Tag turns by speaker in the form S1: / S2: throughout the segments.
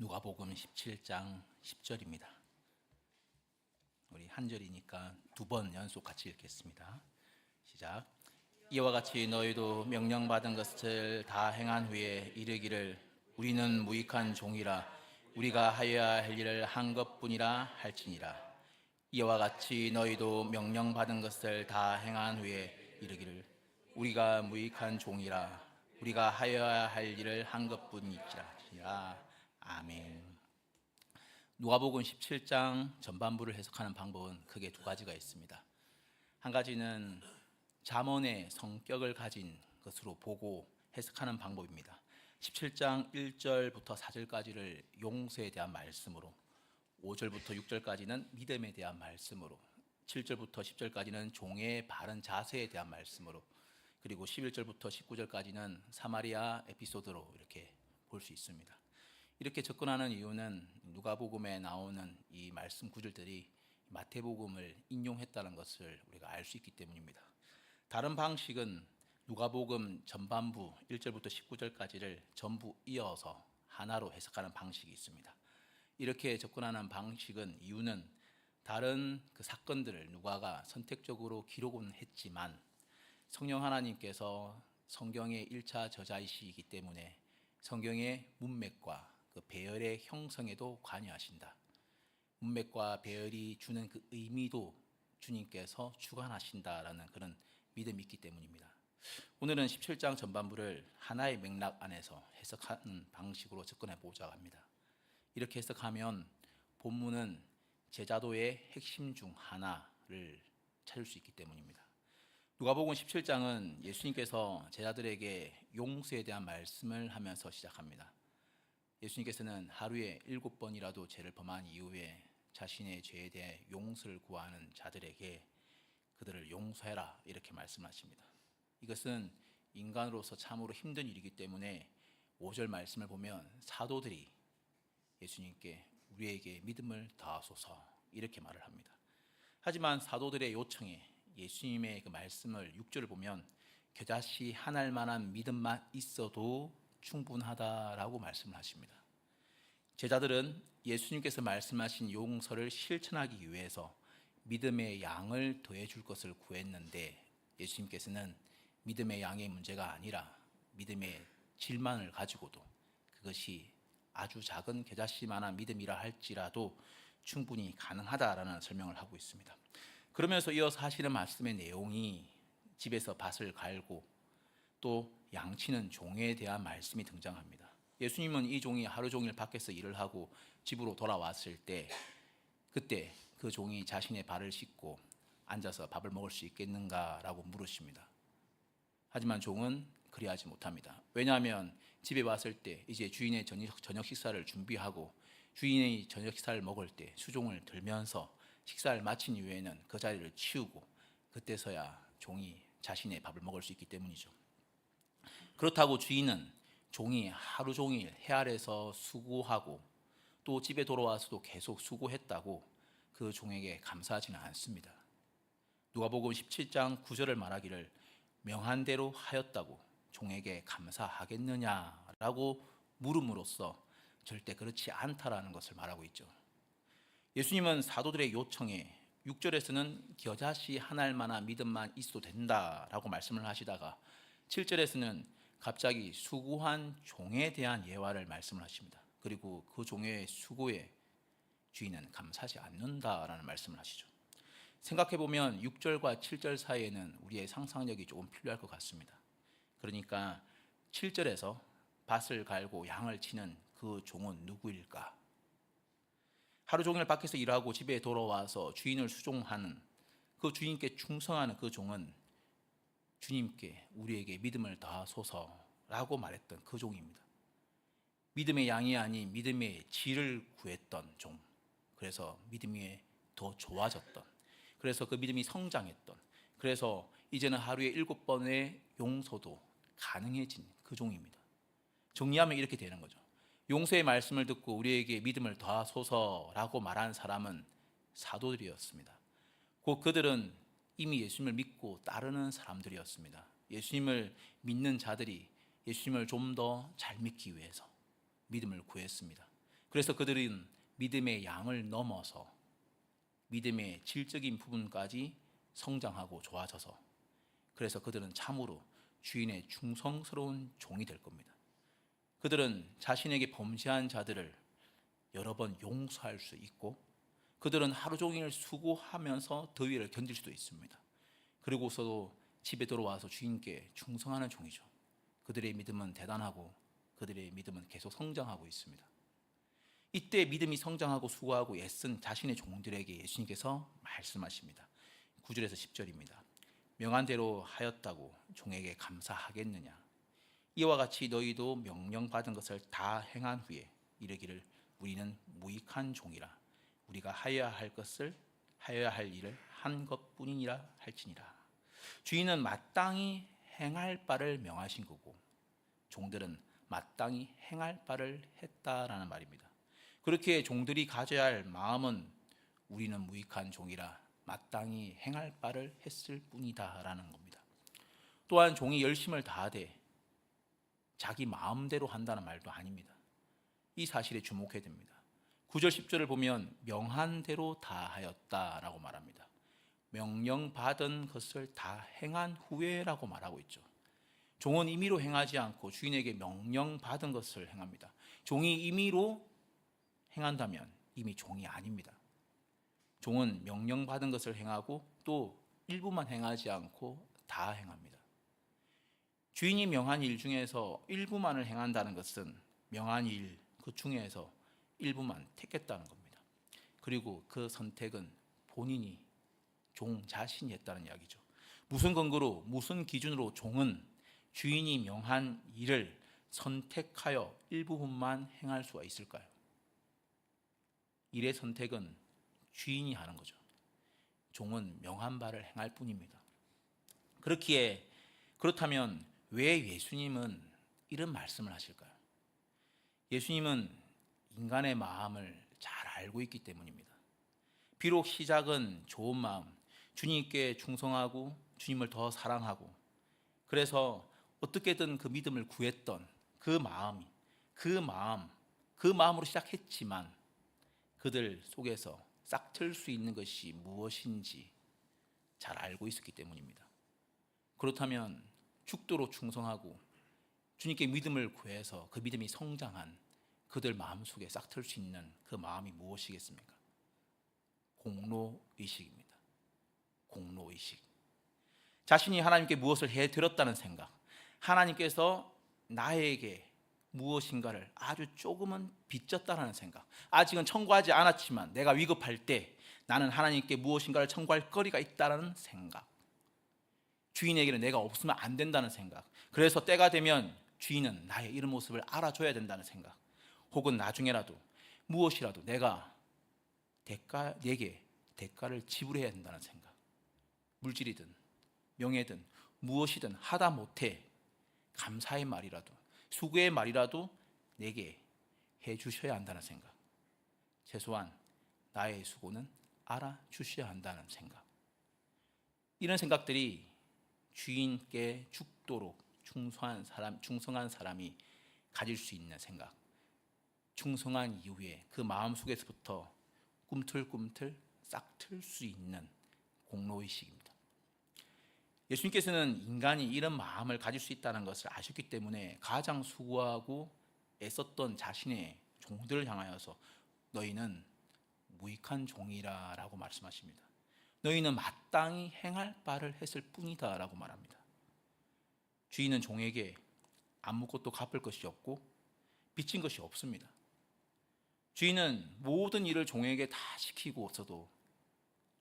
S1: 누가복음 17장 10절입니다. 우리 한 절이니까 두 번 연속 같이 읽겠습니다. 시작. 이와 같이 너희도 명령받은 것을 다 행한 후에 이르기를 우리는 무익한 종이라 우리가 하여야 할 일을 한 것뿐이라 할지니라. 이와 같이 너희도 명령받은 것을 다 행한 후에 이르기를 우리가 무익한 종이라 우리가 하여야 할 일을 한 것뿐이라. 아멘. 누가복음 17장 전반부를 해석하는 방법은 크게 두 가지가 있습니다. 한 가지는 잠언의 성격을 가진 것으로 보고 해석하는 방법입니다. 17장 1절부터 4절까지를 용서에 대한 말씀으로, 5절부터 6절까지는 믿음에 대한 말씀으로, 7절부터 10절까지는 종의 바른 자세에 대한 말씀으로, 그리고 11절부터 19절까지는 사마리아 에피소드로 이렇게 볼 수 있습니다. 이렇게 접근하는 이유는 누가복음에 나오는 이 말씀 구절들이 마태복음을 인용했다는 것을 우리가 알 수 있기 때문입니다. 다른 방식은 누가복음 전반부 1절부터 19절까지를 전부 이어서 하나로 해석하는 방식이 있습니다. 이렇게 접근하는 방식은 이유는 다른 그 사건들을 누가가 선택적으로 기록은 했지만 성령 하나님께서 성경의 1차 저자이시기 때문에 성경의 문맥과 그 배열의 형성에도 관여하신다. 문맥과 배열이 주는 그 의미도 주님께서 주관하신다라는 그런 믿음이 있기 때문입니다. 오늘은 17장 전반부를 하나의 맥락 안에서 해석하는 방식으로 접근해 보자고 합니다. 이렇게 해석하면 본문은 제자도의 핵심 중 하나를 찾을 수 있기 때문입니다. 누가복음 17장은 예수님께서 제자들에게 용서에 대한 말씀을 하면서 시작합니다. 예수님께서는 하루에 7번이라도 죄를 범한 이후에 자신의 죄에 대해 용서를 구하는 자들에게 그들을 용서해라 이렇게 말씀하십니다. 이것은 인간으로서 참으로 힘든 일이기 때문에 5절 말씀을 보면 사도들이 예수님께 우리에게 믿음을 더하소서 이렇게 말을 합니다. 하지만 사도들의 요청에 예수님의 그 말씀을 6절을 보면 겨자씨 한 알만한 믿음만 있어도 충분하다라고 말씀을 하십니다. 제자들은 예수님께서 말씀하신 용서를 실천하기 위해서 믿음의 양을 더해 줄 것을 구했는데 예수님께서는 믿음의 양의 문제가 아니라 믿음의 질만을 가지고도 그것이 아주 작은 겨자씨만한 믿음이라 할지라도 충분히 가능하다라는 설명을 하고 있습니다. 그러면서 이어서 하시는 말씀의 내용이 집에서 밭을 갈고 또 양치는 종에 대한 말씀이 등장합니다. 예수님은 이 종이 하루 종일 밖에서 일을 하고 집으로 돌아왔을 때 그때 그 종이 자신의 발을 씻고 앉아서 밥을 먹을 수 있겠는가라고 물으십니다. 하지만 종은 그리하지 못합니다. 왜냐하면 집에 왔을 때 이제 주인의 저녁 식사를 준비하고 주인의 저녁 식사를 먹을 때 수종을 들면서 식사를 마친 이후에는 그 자리를 치우고 그때서야 종이 자신의 밥을 먹을 수 있기 때문이죠. 그렇다고 주인은 종이 하루 종일 해 아래서 수고하고 또 집에 돌아와서도 계속 수고했다고 그 종에게 감사하지는 않습니다. 누가복음 17장 9절을 말하기를 명한 대로 하였다고 종에게 감사하겠느냐라고 물음으로써 절대 그렇지 않다라는 것을 말하고 있죠. 예수님은 사도들의 요청에 6절에서는 겨자씨 한 알만한 믿음만 있어도 된다라고 말씀을 하시다가 7절에서는 갑자기 수고한 종에 대한 예화를 말씀을 하십니다. 그리고 그 종의 수고에 주인은 감사하지 않는다라는 말씀을 하시죠. 생각해보면 6절과 7절 사이에는 우리의 상상력이 조금 필요할 것 같습니다. 그러니까 7절에서 밭을 갈고 양을 치는 그 종은 누구일까? 하루 종일 밖에서 일하고 집에 돌아와서 주인을 수종하는 그 주인께 충성하는 그 종은 주님께 우리에게 믿음을 더하소서라고 말했던 그 종입니다. 믿음의 양이 아닌 믿음의 질을 구했던 종. 그래서 믿음이 더 좋아졌던, 그래서 그 믿음이 성장했던, 그래서 이제는 하루에 7번의 용서도 가능해진 그 종입니다. 정리하면 이렇게 되는 거죠. 용서의 말씀을 듣고 우리에게 믿음을 더하소서라고 말한 사람은 사도들이었습니다. 곧 그들은 이미 예수님을 믿고 따르는 사람들이었습니다. 예수님을 믿는 자들이 예수님을 좀 더 잘 믿기 위해서 믿음을 구했습니다. 그래서 그들은 믿음의 양을 넘어서 믿음의 질적인 부분까지 성장하고 좋아져서, 그래서 그들은 참으로 주인의 충성스러운 종이 될 겁니다. 그들은 자신에게 범죄한 자들을 여러 번 용서할 수 있고, 그들은 하루 종일 수고하면서 더위를 견딜 수도 있습니다. 그리고서도 집에 들어와서 주인께 충성하는 종이죠. 그들의 믿음은 대단하고 그들의 믿음은 계속 성장하고 있습니다. 이때 믿음이 성장하고 수고하고 애쓴 자신의 종들에게 예수님께서 말씀하십니다. 9절에서 10절입니다. 명한 대로 하였다고 종에게 감사하겠느냐? 이와 같이 너희도 명령받은 것을 다 행한 후에 이르기를 우리는 무익한 종이라, 우리가 하여야 할 일을 한 것뿐이니라 할지니라. 주인은 마땅히 행할 바를 명하신 거고 종들은 마땅히 행할 바를 했다라는 말입니다. 그렇게 종들이 가져야 할 마음은 우리는 무익한 종이라 마땅히 행할 바를 했을 뿐이다라는 겁니다. 또한 종이 열심을 다하되 자기 마음대로 한다는 말도 아닙니다. 이 사실에 주목해야 됩니다. 9절 10절을 보면 명한 대로 다 하였다라고 말합니다. 명령받은 것을 다 행한 후에라고 말하고 있죠. 종은 임의로 행하지 않고 주인에게 명령받은 것을 행합니다. 종이 임의로 행한다면 이미 종이 아닙니다. 종은 명령받은 것을 행하고 또 일부만 행하지 않고 다 행합니다. 주인이 명한 일 중에서 일부만을 행한다는 것은 명한 일 그 중에서 일부만 택했다는 겁니다. 그리고 그 선택은 본인이 종 자신이 했다는 이야기죠. 무슨 근거로, 무슨 기준으로 종은 주인이 명한 일을 선택하여 일부분만 행할 수가 있을까요? 일의 선택은 주인이 하는 거죠. 종은 명한 바를 행할 뿐입니다. 그렇다면 왜 예수님은 이런 말씀을 하실까요? 예수님은 인간의 마음을 잘 알고 있기 때문입니다. 비록 시작은 좋은 마음, 주님께 충성하고 주님을 더 사랑하고 그래서 어떻게든 그 믿음을 구했던 그 마음으로 시작했지만 그들 속에서 싹틀 수 있는 것이 무엇인지 잘 알고 있었기 때문입니다. 그렇다면 죽도록 충성하고 주님께 믿음을 구해서 그 믿음이 성장한 그들 마음속에 싹틀 수 있는 그 마음이 무엇이겠습니까? 공로의식입니다. 공로의식. 자신이 하나님께 무엇을 해드렸다는 생각, 하나님께서 나에게 무엇인가를 아주 조금은 빚졌다는 생각, 아직은 청구하지 않았지만 내가 위급할 때 나는 하나님께 무엇인가를 청구할 거리가 있다는 생각, 주인에게는 내가 없으면 안 된다는 생각, 그래서 때가 되면 주인은 나의 이런 모습을 알아줘야 된다는 생각, 혹은 나중에라도 무엇이라도 내가 내게 대가를 지불해야 된다는 생각, 물질이든 명예든 무엇이든 하다 못해 감사의 말이라도 수고의 말이라도 내게 해주셔야 한다는 생각, 최소한 나의 수고는 알아주셔야 한다는 생각, 이런 생각들이 주인께 죽도록 충성한 사람이 가질 수 있는 생각, 충성한 이후에 그 마음속에서부터 꿈틀꿈틀 싹틀 수 있는 공로의식입니다. 예수님께서는 인간이 이런 마음을 가질 수 있다는 것을 아셨기 때문에 가장 수고하고 애썼던 자신의 종들을 향하여서 너희는 무익한 종이라 라고 말씀하십니다. 너희는 마땅히 행할 바를 했을 뿐이다 라고 말합니다. 주인은 종에게 아무것도 갚을 것이 없고 빚진 것이 없습니다. 주인은 모든 일을 종에게 다 시키고서도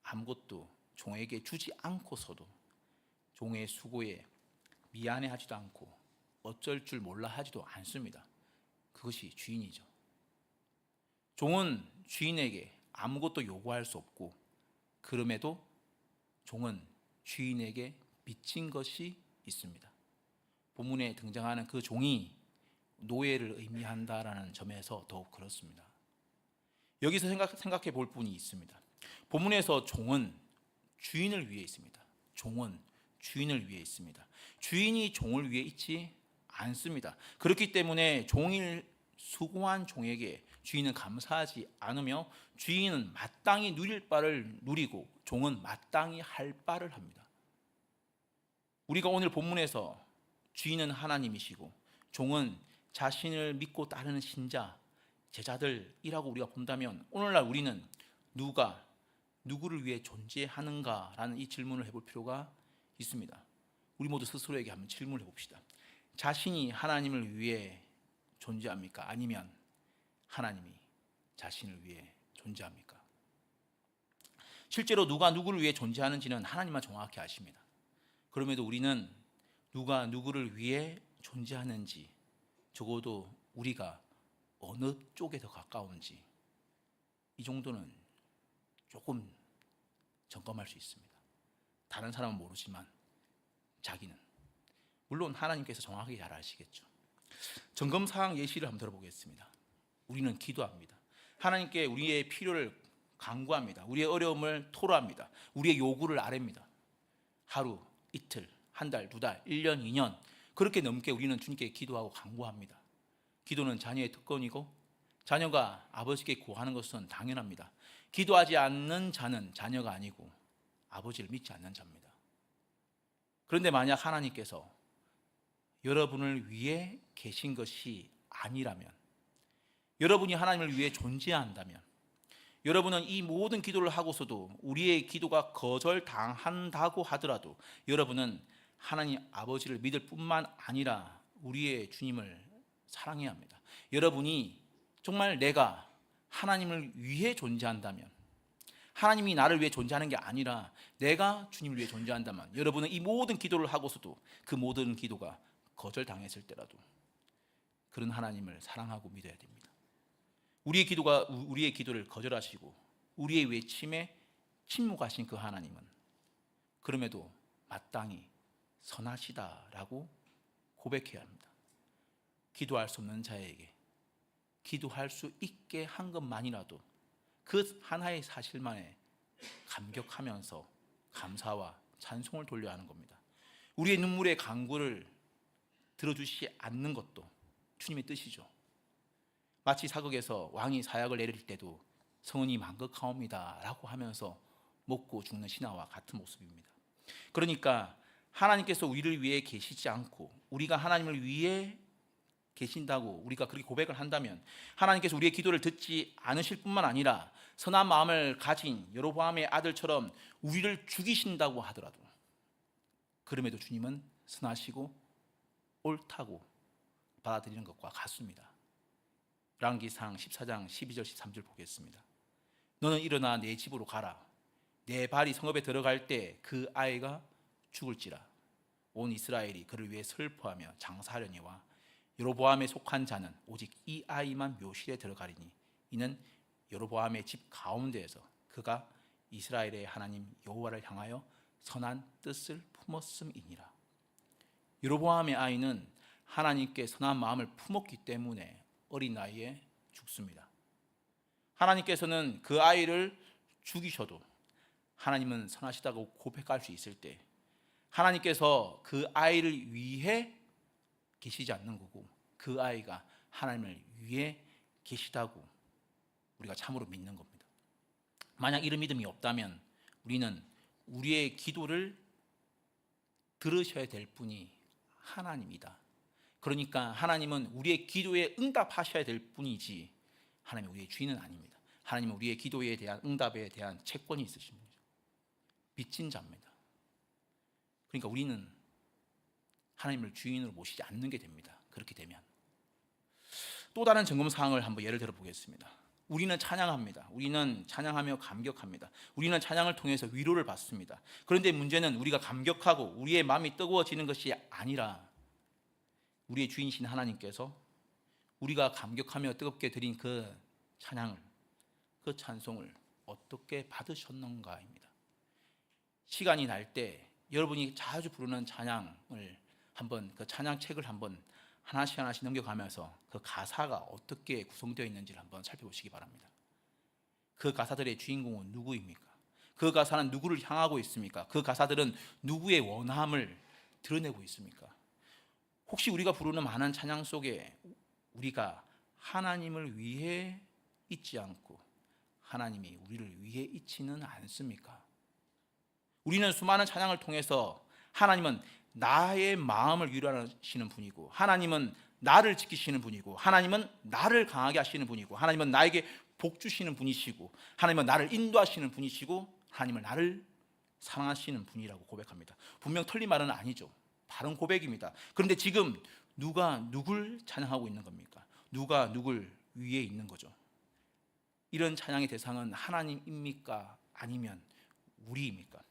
S1: 아무것도 종에게 주지 않고서도 종의 수고에 미안해하지도 않고 어쩔 줄 몰라 하지도 않습니다. 그것이 주인이죠. 종은 주인에게 아무것도 요구할 수 없고 그럼에도 종은 주인에게 빚진 것이 있습니다. 본문에 등장하는 그 종이 노예를 의미한다라는 점에서 더욱 그렇습니다. 여기서 생각해 볼 부분이 있습니다. 본문에서 종은 주인을 위해 있습니다. 종은 주인을 위해 있습니다. 주인이 종을 위해 있지 않습니다. 그렇기 때문에 종일 수고한 종에게 주인은 감사하지 않으며 주인은 마땅히 누릴 바를 누리고 종은 마땅히 할 바를 합니다. 우리가 오늘 본문에서 주인은 하나님이시고 종은 자신을 믿고 따르는 신자, 제자들이라고 우리가 본다면 오늘날 우리는 누가 누구를 위해 존재하는가라는 이 질문을 해볼 필요가 있습니다. 우리 모두 스스로에게 한번 질문을 해봅시다. 자신이 하나님을 위해 존재합니까? 아니면 하나님이 자신을 위해 존재합니까? 실제로 누가 누구를 위해 존재하는지는 하나님만 정확히 아십니다. 그럼에도 우리는 누가 누구를 위해 존재하는지, 적어도 우리가 어느 쪽에 더 가까운지 이 정도는 조금 점검할 수 있습니다. 다른 사람은 모르지만 자기는, 물론 하나님께서 정확하게 잘 아시겠죠. 점검사항 예시를 한번 들어보겠습니다. 우리는 기도합니다. 하나님께 우리의 필요를 간구합니다. 우리의 어려움을 토로합니다. 우리의 요구를 아뢰입니다. 하루, 이틀, 한 달, 두 달, 1년, 2년 그렇게 넘게 우리는 주님께 기도하고 간구합니다. 기도는 자녀의 특권이고 자녀가 아버지께 구하는 것은 당연합니다. 기도하지 않는 자는 자녀가 아니고 아버지를 믿지 않는 자입니다. 그런데 만약 하나님께서 여러분을 위해 계신 것이 아니라면, 여러분이 하나님을 위해 존재한다면, 여러분은 이 모든 기도를 하고서도 우리의 기도가 거절당한다고 하더라도 여러분은 하나님 아버지를 믿을 뿐만 아니라 우리의 주님을 사랑해야 합니다. 여러분이 정말 내가 하나님을 위해 존재한다면, 하나님이 나를 위해 존재하는 게 아니라 내가 주님을 위해 존재한다면 여러분은 이 모든 기도를 하고서도 그 모든 기도가 거절당했을 때라도 그런 하나님을 사랑하고 믿어야 됩니다. 우리의 기도가 우리의 기도를 거절하시고 우리의 외침에 침묵하신 그 하나님은 그럼에도 마땅히 선하시다라고 고백해야 합니다. 기도할 수 없는 자에게 기도할 수 있게 한 것만이라도 그 하나의 사실만에 감격하면서 감사와 찬송을 돌려야 하는 겁니다. 우리의 눈물의 간구를 들어주시지 않는 것도 주님의 뜻이죠. 마치 사극에서 왕이 사약을 내릴 때도 성은이 만극하옵니다 라고 하면서 먹고 죽는 신하와 같은 모습입니다. 그러니까 하나님께서 우리를 위해 계시지 않고 우리가 하나님을 위해 계신다고 우리가 그렇게 고백을 한다면 하나님께서 우리의 기도를 듣지 않으실 뿐만 아니라 선한 마음을 가진 여로보암의 아들처럼 우리를 죽이신다고 하더라도 그럼에도 주님은 선하시고 옳다고 받아들이는 것과 같습니다. 열왕기상 14장 12절 13절 보겠습니다. 너는 일어나 내 집으로 가라. 내 발이 성읍에 들어갈 때 그 아이가 죽을지라. 온 이스라엘이 그를 위해 슬퍼하며 장사하려니와 여로보암에 속한 자는 오직 이 아이만 묘실에 들어가리니 이는 여로보암의 집 가운데에서 그가 이스라엘의 하나님 여호와를 향하여 선한 뜻을 품었음이니라. 여로보암의 아이는 하나님께 선한 마음을 품었기 때문에 어린 나이에 죽습니다. 하나님께서는 그 아이를 죽이셔도 하나님은 선하시다고 고백할 수 있을 때 하나님께서 그 아이를 위해 계시지 않는 거고 그 아이가 하나님을 위해 계시다고 우리가 참으로 믿는 겁니다. 만약 이런 믿음이 없다면 우리는 우리의 기도를 들으셔야 될 분이 하나님이다. 그러니까 하나님은 우리의 기도에 응답하셔야 될 뿐이지 하나님은 우리의 주인은 아닙니다. 하나님은 우리의 기도에 대한 응답에 대한 채권이 있으신 분이죠. 빚진 자입니다. 그러니까 우리는 하나님을 주인으로 모시지 않는 게 됩니다. 그렇게 되면 또 다른 점검 사항을 한번 예를 들어 보겠습니다. 우리는 찬양합니다. 우리는 찬양하며 감격합니다. 우리는 찬양을 통해서 위로를 받습니다. 그런데 문제는 우리가 감격하고 우리의 마음이 뜨거워지는 것이 아니라 우리의 주인이신 하나님께서 우리가 감격하며 뜨겁게 드린 그 찬양을, 그 찬송을 어떻게 받으셨는가입니다. 시간이 날 때 여러분이 자주 부르는 찬양을 한번 그 찬양책을 한번 하나씩 하나씩 넘겨가면서 그 가사가 어떻게 구성되어 있는지를 한번 살펴보시기 바랍니다. 그 가사들의 주인공은 누구입니까? 그 가사는 누구를 향하고 있습니까? 그 가사들은 누구의 원함을 드러내고 있습니까? 혹시 우리가 부르는 많은 찬양 속에 우리가 하나님을 위해 있지 않고 하나님이 우리를 위해 있지는 않습니까? 우리는 수많은 찬양을 통해서 하나님은 나의 마음을 위로하시는 분이고, 하나님은 나를 지키시는 분이고, 하나님은 나를 강하게 하시는 분이고, 하나님은 나에게 복 주시는 분이시고, 하나님은 나를 인도하시는 분이시고, 하나님은 나를 사랑하시는 분이라고 고백합니다. 분명 틀린 말은 아니죠. 바른 고백입니다. 그런데 지금 누가 누굴 찬양하고 있는 겁니까? 누가 누굴 위에 있는 거죠? 이런 찬양의 대상은 하나님입니까? 아니면 우리입니까?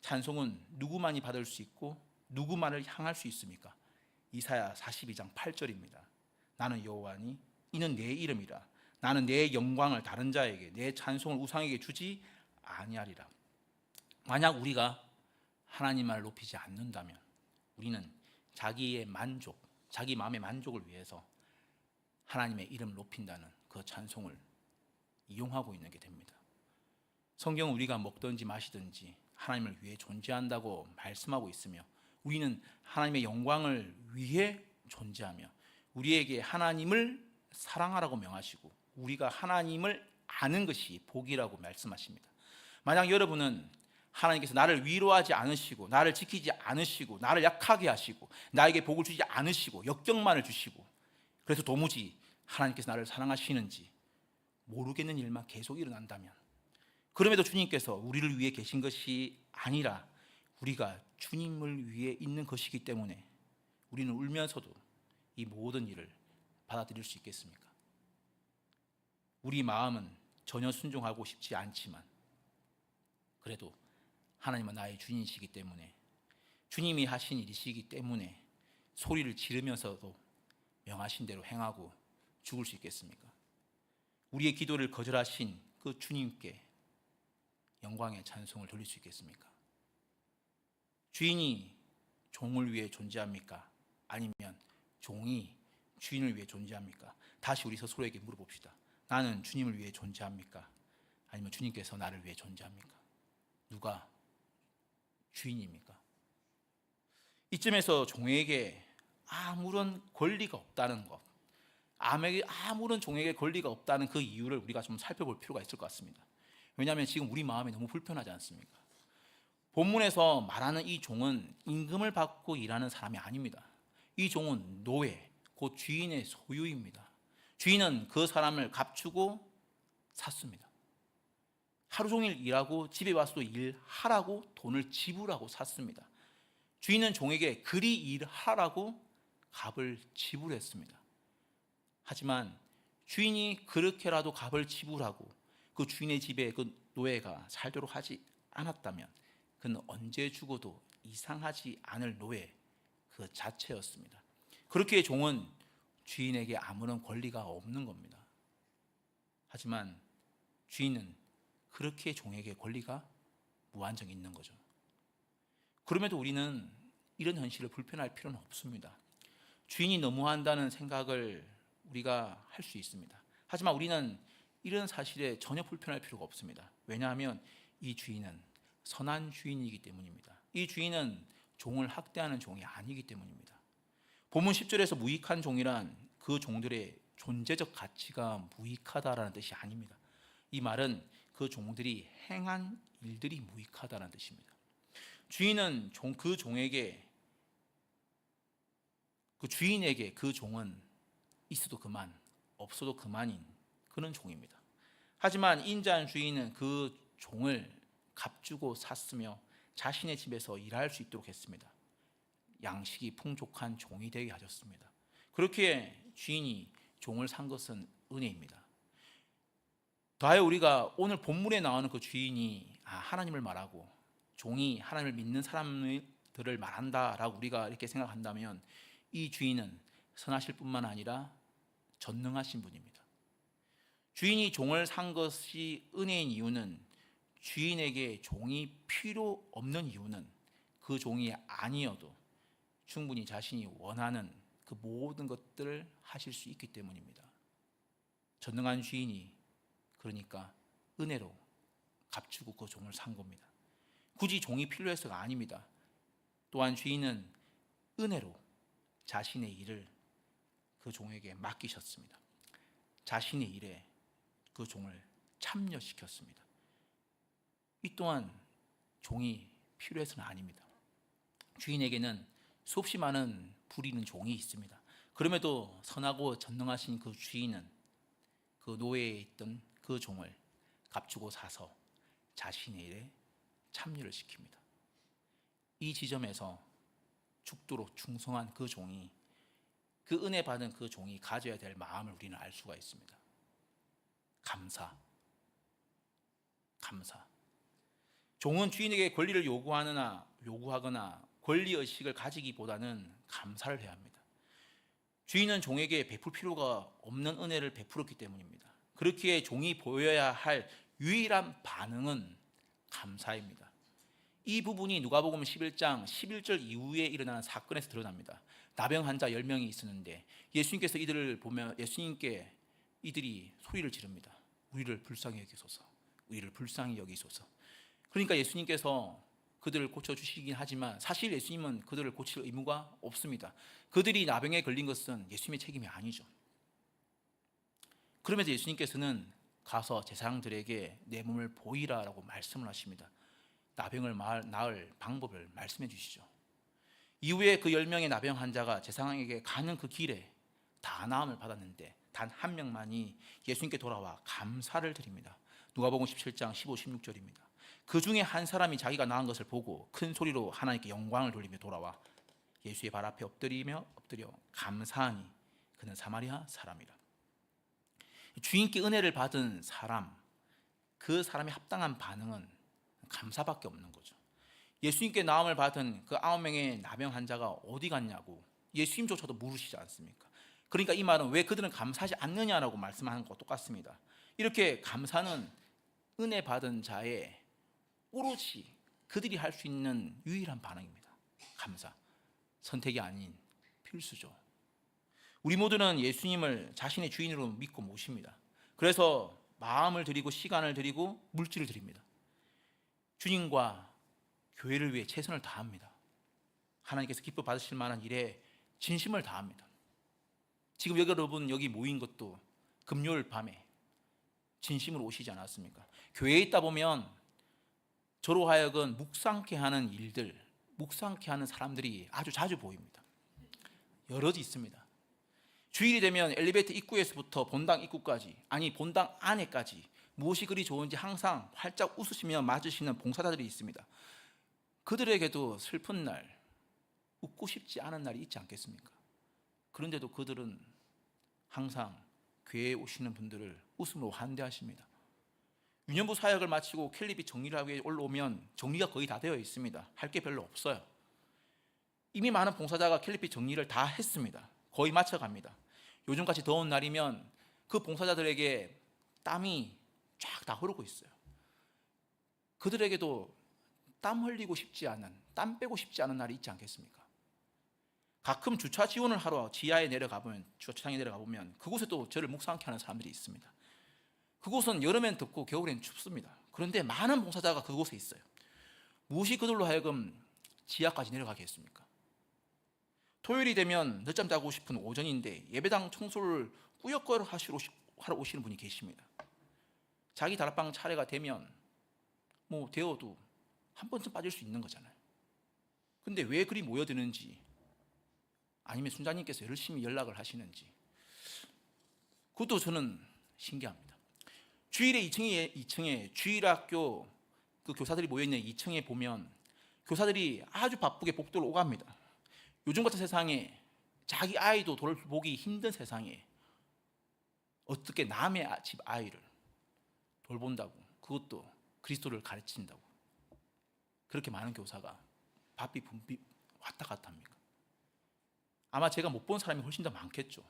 S1: 찬송은 누구만이 받을 수 있고 누구만을 향할 수 있습니까? 이사야 42장 8절입니다. 나는 여호와니 이는 내 이름이라. 나는 내 영광을 다른 자에게, 내 찬송을 우상에게 주지 아니하리라. 만약 우리가 하나님을 높이지 않는다면 우리는 자기의 만족, 자기 마음의 만족을 위해서 하나님의 이름을 높인다는 그 찬송을 이용하고 있는 게 됩니다. 성경은 우리가 먹든지 마시든지 하나님을 위해 존재한다고 말씀하고 있으며, 우리는 하나님의 영광을 위해 존재하며 우리에게 하나님을 사랑하라고 명하시고 우리가 하나님을 아는 것이 복이라고 말씀하십니다. 만약 여러분은 하나님께서 나를 위로하지 않으시고 나를 지키지 않으시고 나를 약하게 하시고 나에게 복을 주지 않으시고 역경만을 주시고, 그래서 도무지 하나님께서 나를 사랑하시는지 모르겠는 일만 계속 일어난다면, 그럼에도 주님께서 우리를 위해 계신 것이 아니라 우리가 주님을 위해 있는 것이기 때문에 우리는 울면서도 이 모든 일을 받아들일 수 있겠습니까? 우리 마음은 전혀 순종하고 싶지 않지만 그래도 하나님은 나의 주인이시기 때문에, 주님이 하신 일이시기 때문에 소리를 지르면서도 명하신 대로 행하고 죽을 수 있겠습니까? 우리의 기도를 거절하신 그 주님께 영광의 찬송을 돌릴 수 있겠습니까? 주인이 종을 위해 존재합니까? 아니면 종이 주인을 위해 존재합니까? 다시 우리 스스로에게 물어봅시다. 나는 주님을 위해 존재합니까? 아니면 주님께서 나를 위해 존재합니까? 누가 주인입니까? 이쯤에서 종에게 아무런 권리가 없다는 것, 아무런 종에게 권리가 없다는 그 이유를 우리가 좀 살펴볼 필요가 있을 것 같습니다. 왜냐하면 지금 우리 마음이 너무 불편하지 않습니까? 본문에서 말하는 이 종은 임금을 받고 일하는 사람이 아닙니다. 이 종은 노예, 곧 주인의 소유입니다. 주인은 그 사람을 값주고 샀습니다. 하루 종일 일하고 집에 와서도 일하라고 돈을 지불하고 샀습니다. 주인은 종에게 그리 일하라고 값을 지불했습니다. 하지만 주인이 그렇게라도 값을 지불하고 그 주인의 집에 그 노예가 살도록 하지 않았다면 그는 언제 죽어도 이상하지 않을 노예 그 자체였습니다. 그렇게 종은 주인에게 아무런 권리가 없는 겁니다. 하지만 주인은 그렇게 종에게 권리가 무한정 있는 거죠. 그럼에도 우리는 이런 현실을 불편할 필요는 없습니다. 주인이 너무한다는 생각을 우리가 할 수 있습니다. 하지만 우리는 이런 사실에 전혀 불편할 필요가 없습니다. 왜냐하면 이 주인은 선한 주인이기 때문입니다. 이 주인은 종을 학대하는 종이 아니기 때문입니다. 본문 10절에서 무익한 종이란 그 종들의 존재적 가치가 무익하다라는 뜻이 아닙니다. 이 말은 그 종들이 행한 일들이 무익하다는 뜻입니다. 주인은 그 종에게, 그 주인에게 그 종은 있어도 그만, 없어도 그만인 그런 종입니다. 하지만 인자한 주인은 그 종을 값주고 샀으며 자신의 집에서 일할 수 있도록 했습니다. 양식이 풍족한 종이 되게 하셨습니다. 그렇게 주인이 종을 산 것은 은혜입니다. 더하여 우리가 오늘 본문에 나오는 그 주인이 하나님을 말하고 종이 하나님을 믿는 사람들을 말한다라고 우리가 이렇게 생각한다면 이 주인은 선하실 뿐만 아니라 전능하신 분입니다. 주인이 종을 산 것이 은혜인 이유는, 주인에게 종이 필요 없는 이유는 그 종이 아니어도 충분히 자신이 원하는 그 모든 것들을 하실 수 있기 때문입니다. 전능한 주인이 그러니까 은혜로 값주고 그 종을 산 겁니다. 굳이 종이 필요해서가 아닙니다. 또한 주인은 은혜로 자신의 일을 그 종에게 맡기셨습니다. 자신의 일에 그 종을 참여시켰습니다. 이 또한 종이 필요해서는 아닙니다. 주인에게는 수없이 많은 부리는 종이 있습니다. 그럼에도 선하고 전능하신 그 주인은 그 노예에 있던 그 종을 값주고 사서 자신의 일에 참여를 시킵니다. 이 지점에서 죽도록 충성한 그 종이, 그 은혜 받은 그 종이 가져야 될 마음을 우리는 알 수가 있습니다. 감사. 종은 주인에게 권리를 요구하거나 권리의식을 가지기보다는 감사를 해야 합니다. 주인은 종에게 베풀 필요가 없는 은혜를 베풀었기 때문입니다. 그렇기에 종이 보여야 할 유일한 반응은 감사입니다. 이 부분이 누가복음 11장 11절 이후에 일어나는 사건에서 드러납니다. 나병 환자 10명이 있었는데 예수님께서 이들을 보면 예수님께 이들이 소리를 지릅니다. 우리를 불쌍히 여기소서. 그러니까 예수님께서 그들을 고쳐주시긴 하지만 사실 예수님은 그들을 고칠 의무가 없습니다. 그들이 나병에 걸린 것은 예수님의 책임이 아니죠. 그러면서 예수님께서는 가서 제사장들에게 내 몸을 보이라라고 말씀을 하십니다. 나병을 나을 방법을 말씀해 주시죠. 이후에 그 10명의 나병 환자가 제사장에게 가는 그 길에 다 나음을 받았는데 단 한 명만이 예수님께 돌아와 감사를 드립니다. 누가복음 17장 15, 16절입니다. 그 중에 한 사람이 자기가 나은 것을 보고 큰 소리로 하나님께 영광을 돌리며 돌아와 예수의 발 앞에 엎드려 감사하니 그는 사마리아 사람이라. 주인께 은혜를 받은 사람, 그 사람의 합당한 반응은 감사밖에 없는 거죠. 예수님께 나음을 받은 그 9명의 나병 환자가 어디 갔냐고 예수님조차도 물으시지 않습니까? 그러니까 이 말은 왜 그들은 감사하지 않느냐라고 말씀하는 것과 똑같습니다. 이렇게 감사는 은혜 받은 자의 오로지 그들이 할 수 있는 유일한 반응입니다. 감사, 선택이 아닌 필수죠. 우리 모두는 예수님을 자신의 주인으로 믿고 모십니다. 그래서 마음을 드리고 시간을 드리고 물질을 드립니다. 주님과 교회를 위해 최선을 다합니다. 하나님께서 기뻐 받으실 만한 일에 진심을 다합니다. 지금 여러분 여기 모인 것도 금요일 밤에 진심으로 오시지 않았습니까? 교회에 있다 보면 저로 하여금 묵상케 하는 일들, 묵상케 하는 사람들이 아주 자주 보입니다. 여럿이 있습니다. 주일이 되면 엘리베이터 입구에서부터 본당 입구까지, 아니 본당 안에까지 무엇이 그리 좋은지 항상 활짝 웃으시며 맞으시는 봉사자들이 있습니다. 그들에게도 슬픈 날, 웃고 싶지 않은 날이 있지 않겠습니까? 그런데도 그들은 항상 교회에 오시는 분들을 웃음으로 환대하십니다. 유년부 사역을 마치고 캘립이 정리를 하기 위해 올라오면 정리가 거의 다 되어 있습니다. 할 게 별로 없어요. 이미 많은 봉사자가 캘립이 정리를 다 했습니다. 거의 마쳐갑니다. 요즘같이 더운 날이면 그 봉사자들에게 땀이 쫙 다 흐르고 있어요. 그들에게도 땀 흘리고 싶지 않은, 땀 빼고 싶지 않은 날이 있지 않겠습니까? 가끔 주차 지원을 하러 지하에 내려가보면, 주차장에 내려가보면 그곳에도 저를 묵상케 하는 사람들이 있습니다. 그곳은 여름엔 덥고 겨울엔 춥습니다. 그런데 많은 봉사자가 그곳에 있어요. 무엇이 그들로 하여금 지하까지 내려가게 했습니까? 토요일이 되면 늦잠 자고 싶은 오전인데 예배당 청소를 꾸역꾸역 하러 오시는 분이 계십니다. 자기 다락방 차례가 되면 되어도 한 번쯤 빠질 수 있는 거잖아요. 근데 왜 그리 모여드는지, 아니면 순자님께서 열심히 연락을 하시는지, 그것도 저는 신기합니다. 주일에 2층에 주일학교 그 교사들이 모여있는 2층에 보면 교사들이 아주 바쁘게 복도를 오갑니다. 요즘 같은 세상에 자기 아이도 돌보기 힘든 세상에 어떻게 남의 집 아이를 돌본다고, 그것도 그리스도를 가르친다고 그렇게 많은 교사가 바삐 분비 왔다 갔다 합니까? 아마 제가 못 본 사람이 훨씬 더 많겠죠.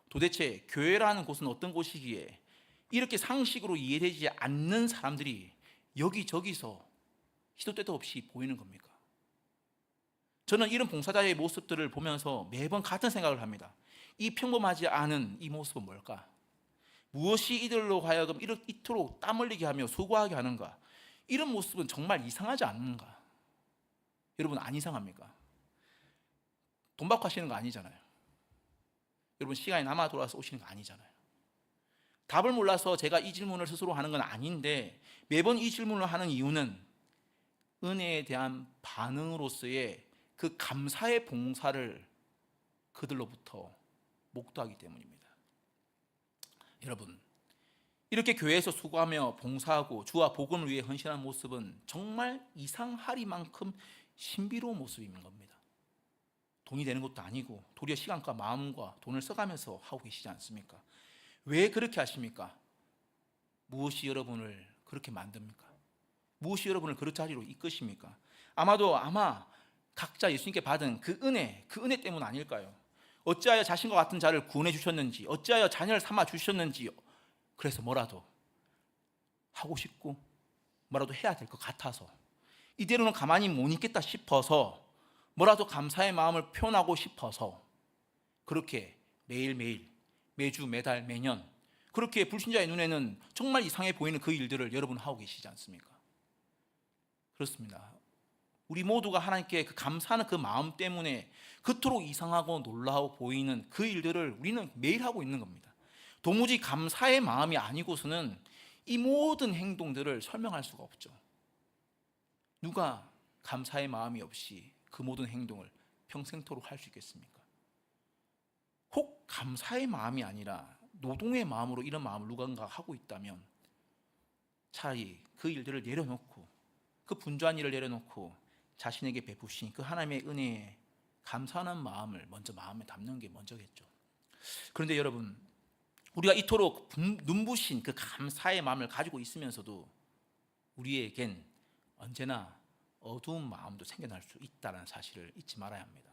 S1: 도대체 교회라는 곳은 어떤 곳이기에 이렇게 상식으로 이해되지 않는 사람들이 여기저기서 시도 때도 없이 보이는 겁니까? 저는 이런 봉사자의 모습들을 보면서 매번 같은 생각을 합니다. 이 평범하지 않은 이 모습은 뭘까? 무엇이 이들로 하여금 이토록 땀 흘리게 하며 수고하게 하는가? 이런 모습은 정말 이상하지 않는가? 여러분, 안 이상합니까? 돈 받고 하시는 거 아니잖아요. 여러분, 시간이 남아 돌아서 오시는 거 아니잖아요. 답을 몰라서 제가 이 질문을 스스로 하는 건 아닌데, 매번 이 질문을 하는 이유는 은혜에 대한 반응으로서의 그 감사의 봉사를 그들로부터 목도하기 때문입니다. 여러분, 이렇게 교회에서 수고하며 봉사하고 주와 복음을 위해 헌신하는 모습은 정말 이상하리만큼 신비로운 모습인 겁니다. 돈이 되는 것도 아니고 도리어 시간과 마음과 돈을 써가면서 하고 계시지 않습니까? 왜 그렇게 하십니까? 무엇이 여러분을 그렇게 만듭니까? 무엇이 여러분을 그런 자리로 이끄십니까? 아마 각자 예수님께 받은 그 은혜 때문 아닐까요? 어찌하여 자신과 같은 자를 구원해 주셨는지, 어찌하여 자녀를 삼아 주셨는지, 그래서 뭐라도 하고 싶고 뭐라도 해야 될 것 같아서, 이대로는 가만히 못 있겠다 싶어서, 뭐라도 감사의 마음을 표현하고 싶어서 그렇게 매일매일, 매주, 매달, 매년 그렇게 불신자의 눈에는 정말 이상해 보이는 그 일들을 여러분 하고 계시지 않습니까? 그렇습니다. 우리 모두가 하나님께 그 감사하는 그 마음 때문에 그토록 이상하고 놀라워 보이는 그 일들을 우리는 매일 하고 있는 겁니다. 도무지 감사의 마음이 아니고서는 이 모든 행동들을 설명할 수가 없죠. 누가 감사의 마음이 없이 그 모든 행동을 평생토록 할 수 있겠습니까? 혹 감사의 마음이 아니라 노동의 마음으로 이런 마음을 누군가 하고 있다면 차라리 그 일들을 내려놓고, 그 분주한 일을 내려놓고 자신에게 베푸신 그 하나님의 은혜에 감사하는 마음을 먼저 마음에 담는 게 먼저겠죠. 그런데 여러분, 우리가 이토록 눈부신 그 감사의 마음을 가지고 있으면서도 우리에겐 언제나 어두운 마음도 생겨날 수 있다는 사실을 잊지 말아야 합니다.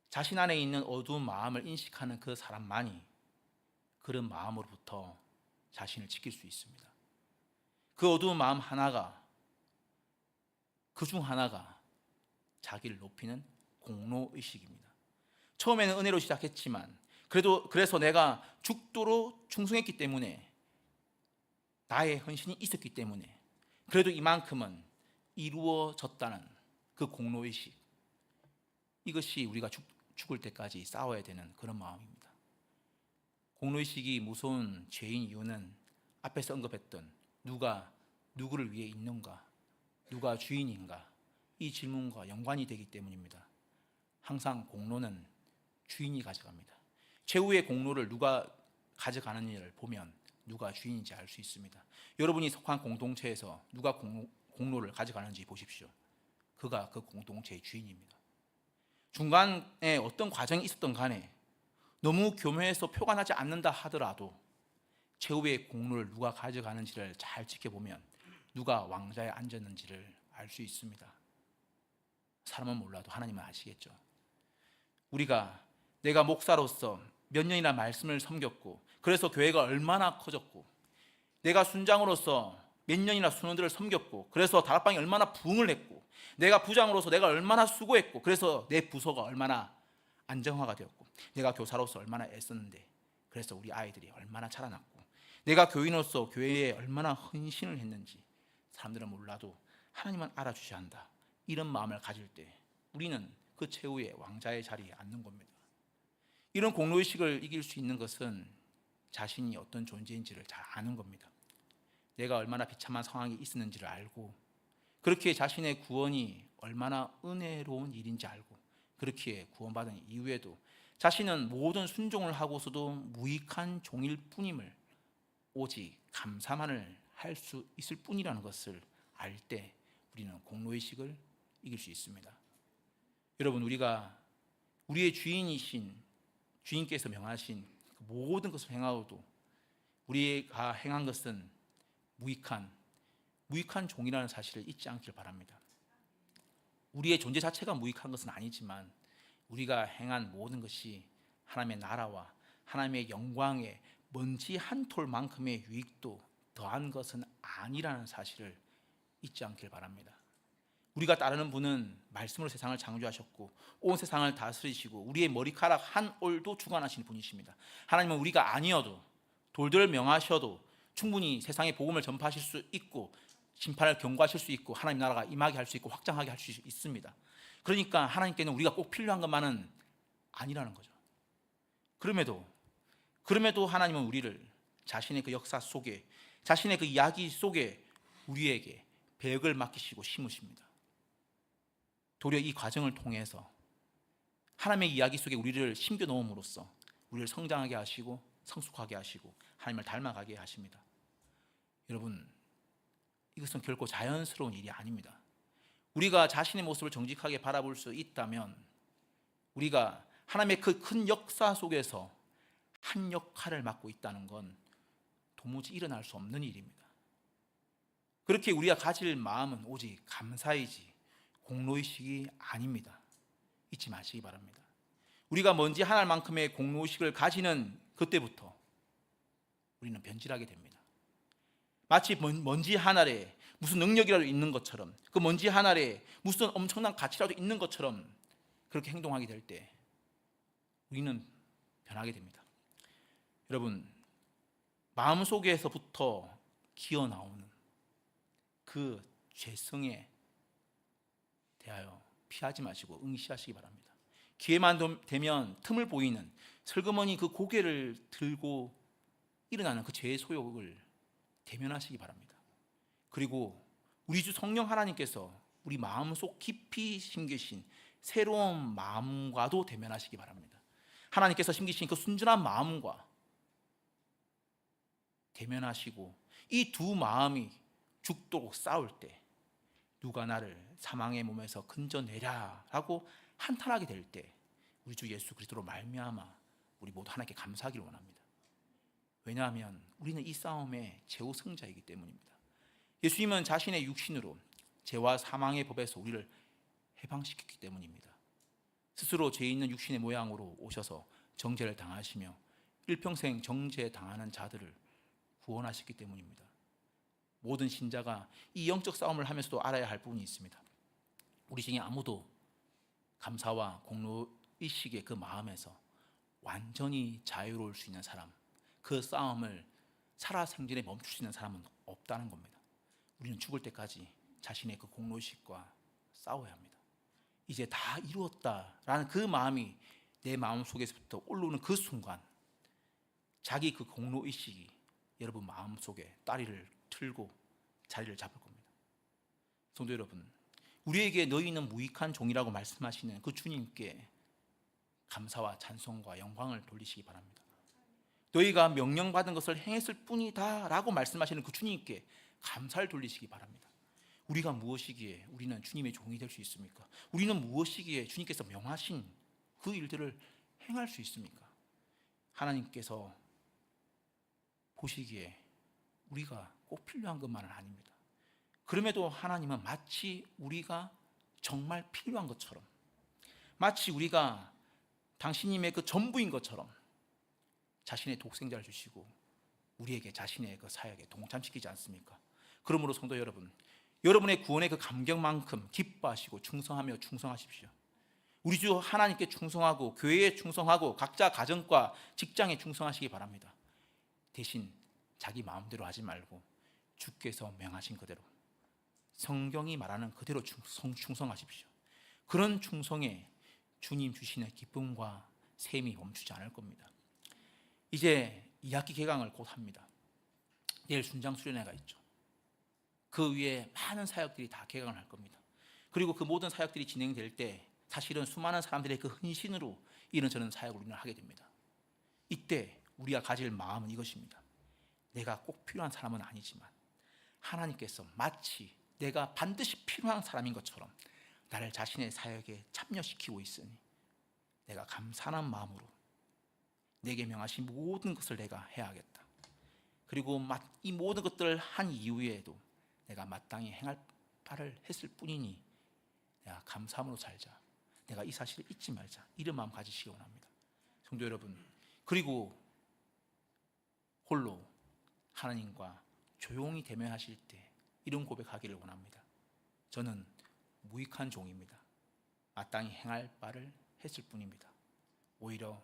S1: 자신 안에 있는 어두운 마음을 인식하는 그 사람만이 그런 마음으로부터 자신을 지킬 수 있습니다. 그 어두운 마음 하나가, 그중 하나가 자기를 높이는 공로의식입니다. 처음에는 은혜로 시작했지만 그래서 내가 죽도록 충성했기 때문에, 나의 헌신이 있었기 때문에 그래도 이만큼은 이루어졌다는 그 공로의식, 이것이 우리가 죽을 때까지 싸워야 되는 그런 마음입니다. 공로의식이 무서운 죄인 이유는 앞에서 언급했던 누가 누구를 위해 있는가, 누가 주인인가, 이 질문과 연관이 되기 때문입니다. 항상 공로는 주인이 가져갑니다. 최후의 공로를 누가 가져가는 일을 보면 누가 주인인지 알 수 있습니다. 여러분이 속한 공동체에서 누가 공로를 가져가는지 보십시오. 그가 그 공동체의 주인입니다. 중간에 어떤 과정이 있었던 간에 너무 교묘해서 표가 나지 않는다 하더라도 최후의 공로를 누가 가져가는지를 잘 지켜보면 누가 왕좌에 앉았는지를 알 수 있습니다. 사람은 몰라도 하나님은 아시겠죠. 내가 목사로서 몇 년이나 말씀을 섬겼고, 그래서 교회가 얼마나 커졌고, 내가 순장으로서 몇 년이나 순원들을 섬겼고, 그래서 다락방이 얼마나 부흥을 했고, 내가 부장으로서 내가 얼마나 수고했고, 그래서 내 부서가 얼마나 안정화가 되었고, 내가 교사로서 얼마나 애썼는데 그래서 우리 아이들이 얼마나 자라났고, 내가 교인으로서 교회에 얼마나 헌신을 했는지 사람들은 몰라도 하나님은 알아주셔야 한다, 이런 마음을 가질 때 우리는 그 최후의 왕자의 자리에 앉는 겁니다. 이런 공로의식을 이길 수 있는 것은 자신이 어떤 존재인지를 잘 아는 겁니다. 내가 얼마나 비참한 상황이 있었는지를 알고, 그렇게 자신의 구원이 얼마나 은혜로운 일인지 알고, 그렇게 구원받은 이후에도 자신은 모든 순종을 하고서도 무익한 종일 뿐임을, 오직 감사만을 할 수 있을 뿐이라는 것을 알 때 우리는 공로의식을 이길 수 있습니다. 여러분, 우리의 주인께서 명하신 모든 것을 행하고도 우리가 행한 것은 무익한 종이라는 사실을 잊지 않길 바랍니다. 우리의 존재 자체가 무익한 것은 아니지만 우리가 행한 모든 것이 하나님의 나라와 하나님의 영광에 먼지 한 톨만큼의 유익도 더한 것은 아니라는 사실을 잊지 않길 바랍니다. 우리가 따르는 분은 말씀으로 세상을 창조하셨고 온 세상을 다스리시고 우리의 머리카락 한 올도 주관하시는 분이십니다. 하나님은 우리가 아니어도, 돌들 명하셔도 충분히 세상에 복음을 전파하실 수 있고 심판을 경고하실 수 있고 하나님 나라가 임하게 할 수 있고 확장하게 할 수 있습니다. 그러니까 하나님께는 우리가 꼭 필요한 것만은 아니라는 거죠. 그럼에도 하나님은 우리를 자신의 그 역사 속에, 자신의 그 이야기 속에 우리에게 배역을 맡기시고 심으십니다. 도리어 이 과정을 통해서 하나님의 이야기 속에 우리를 심겨 놓음으로써 우리를 성장하게 하시고 성숙하게 하시고 하나님을 닮아가게 하십니다. 여러분, 이것은 결코 자연스러운 일이 아닙니다. 우리가 자신의 모습을 정직하게 바라볼 수 있다면 우리가 하나님의 그 큰 역사 속에서 한 역할을 맡고 있다는 건 도무지 일어날 수 없는 일입니다. 그렇게 우리가 가질 마음은 오직 감사이지 공로의식이 아닙니다. 잊지 마시기 바랍니다. 우리가 먼지 하나만큼의 공로의식을 가지는 그때부터 우리는 변질하게 됩니다. 마치 먼지 한 알에 무슨 능력이라도 있는 것처럼, 그 먼지 한 알에 무슨 엄청난 가치라도 있는 것처럼 그렇게 행동하게 될 때 우리는 변하게 됩니다. 여러분, 마음속에서부터 기어나오는 그 죄성에 대하여 피하지 마시고 응시하시기 바랍니다. 기회만 되면 틈을 보이는 슬그머니 그 고개를 들고 일어나는 그 죄의 소욕을 대면하시기 바랍니다. 그리고 우리 주 성령 하나님께서 우리 마음속 깊이 심기신 새로운 마음과도 대면하시기 바랍니다. 하나님께서 심기신 그 순전한 마음과 대면하시고 이 두 마음이 죽도록 싸울 때 누가 나를 사망의 몸에서 건져내랴 라고 한탄하게 될 때 우리 주 예수 그리스도로 말미암아 우리 모두 하나님께 감사하기를 원합니다. 왜냐하면 우리는 이 싸움의 제후승자이기 때문입니다. 예수님은 자신의 육신으로 죄와 사망의 법에서 우리를 해방시켰기 때문입니다. 스스로 죄 있는 육신의 모양으로 오셔서 정죄를 당하시며 일평생 정죄 당하는 자들을 구원하셨기 때문입니다. 모든 신자가 이 영적 싸움을 하면서도 알아야 할 부분이 있습니다. 우리 중에 아무도 감사와 공로의식의 그 마음에서 완전히 자유로울 수 있는 사람, 그 싸움을 살아생전에 멈출 수 있는 사람은 없다는 겁니다. 우리는 죽을 때까지 자신의 그 공로의식과 싸워야 합니다. 이제 다 이루었다라는 그 마음이 내 마음속에서부터 올라오는 그 순간 자기 그 공로의식이 여러분 마음속에 다리를 틀고 자리를 잡을 겁니다. 성도 여러분, 우리에게 너희는 무익한 종이라고 말씀하시는 그 주님께 감사와 찬송과 영광을 돌리시기 바랍니다. 너희가 명령받은 것을 행했을 뿐이다 라고 말씀하시는 그 주님께 감사를 돌리시기 바랍니다. 우리가 무엇이기에 우리는 주님의 종이 될 수 있습니까? 우리는 무엇이기에 주님께서 명하신 그 일들을 행할 수 있습니까? 하나님께서 보시기에 우리가 꼭 필요한 것만은 아닙니다. 그럼에도 하나님은 마치 우리가 정말 필요한 것처럼, 마치 우리가 당신님의 그 전부인 것처럼 자신의 독생자를 주시고 우리에게 자신의 그 사역에 동참시키지 않습니까? 그러므로 성도 여러분, 여러분의 구원의 그 감격만큼 기뻐하시고 충성하며 충성하십시오. 우리 주 하나님께 충성하고 교회에 충성하고 각자 가정과 직장에 충성하시기 바랍니다. 대신 자기 마음대로 하지 말고 주께서 명하신 그대로, 성경이 말하는 그대로 충성하십시오. 그런 충성에 주님 주시는 기쁨과 샘이 멈추지 않을 겁니다. 이제 2학기 개강을 곧 합니다. 내일 순장 수련회가 있죠. 그 위에 많은 사역들이 다 개강을 할 겁니다. 그리고 그 모든 사역들이 진행될 때 사실은 수많은 사람들의 그 헌신으로 이런저런 사역을 우리는 하게 됩니다. 이때 우리가 가질 마음은 이것입니다. 내가 꼭 필요한 사람은 아니지만 하나님께서 마치 내가 반드시 필요한 사람인 것처럼 나를 자신의 사역에 참여시키고 있으니 내가 감사한 마음으로 내게 명하신 모든 것을 내가 해야겠다. 그리고 이 모든 것들을 한 이후에도 내가 마땅히 행할 바를 했을 뿐이니 내가 감사함으로 살자. 내가 이 사실을 잊지 말자. 이런 마음 가지시기 원합니다. 성도 여러분, 그리고 홀로 하나님과 조용히 대면하실 때 이런 고백하기를 원합니다. 저는 무익한 종입니다. 마땅히 행할 바를 했을 뿐입니다. 오히려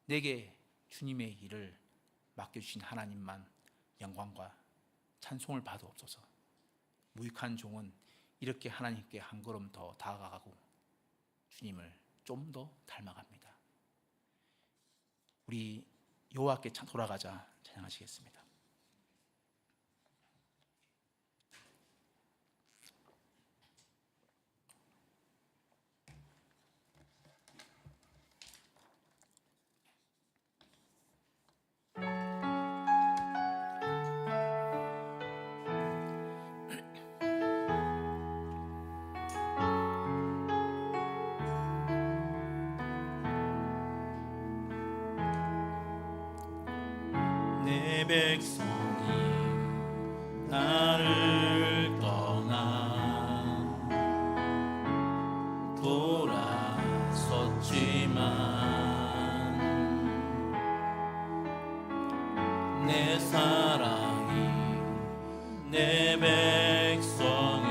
S1: 내게 주님의 일을 맡겨주신 하나님만 영광과 찬송을 받으옵소서. 무익한 종은 이렇게 하나님께 한 걸음 더 다가가고 주님을 좀 더 닮아갑니다. 우리 여호와께 돌아가자 찬양하시겠습니다. 백성이 나를 떠나 돌아섰지만 내 사랑이 내 백성을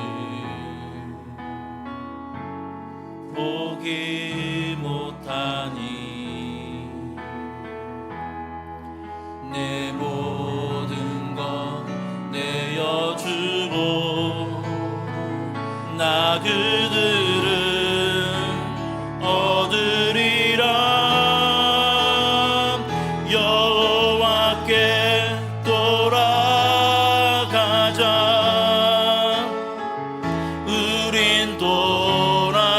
S1: 보기 못하니 내 모든 것 내어주고 나 그들을 얻으리라. 여호와께 돌아가자. 우린 돌아서도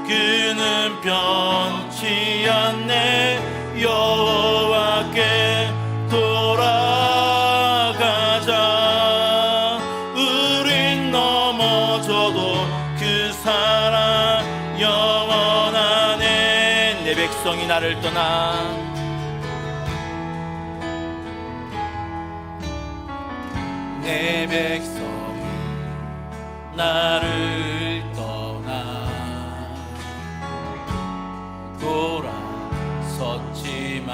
S1: 그는 변치 않네. 여호와께 돌아가자. 우린 넘어져도 그 사랑 영원하네. 내 백성이 나를 떠나 내 백성이 나를 떠나 돌아섰지만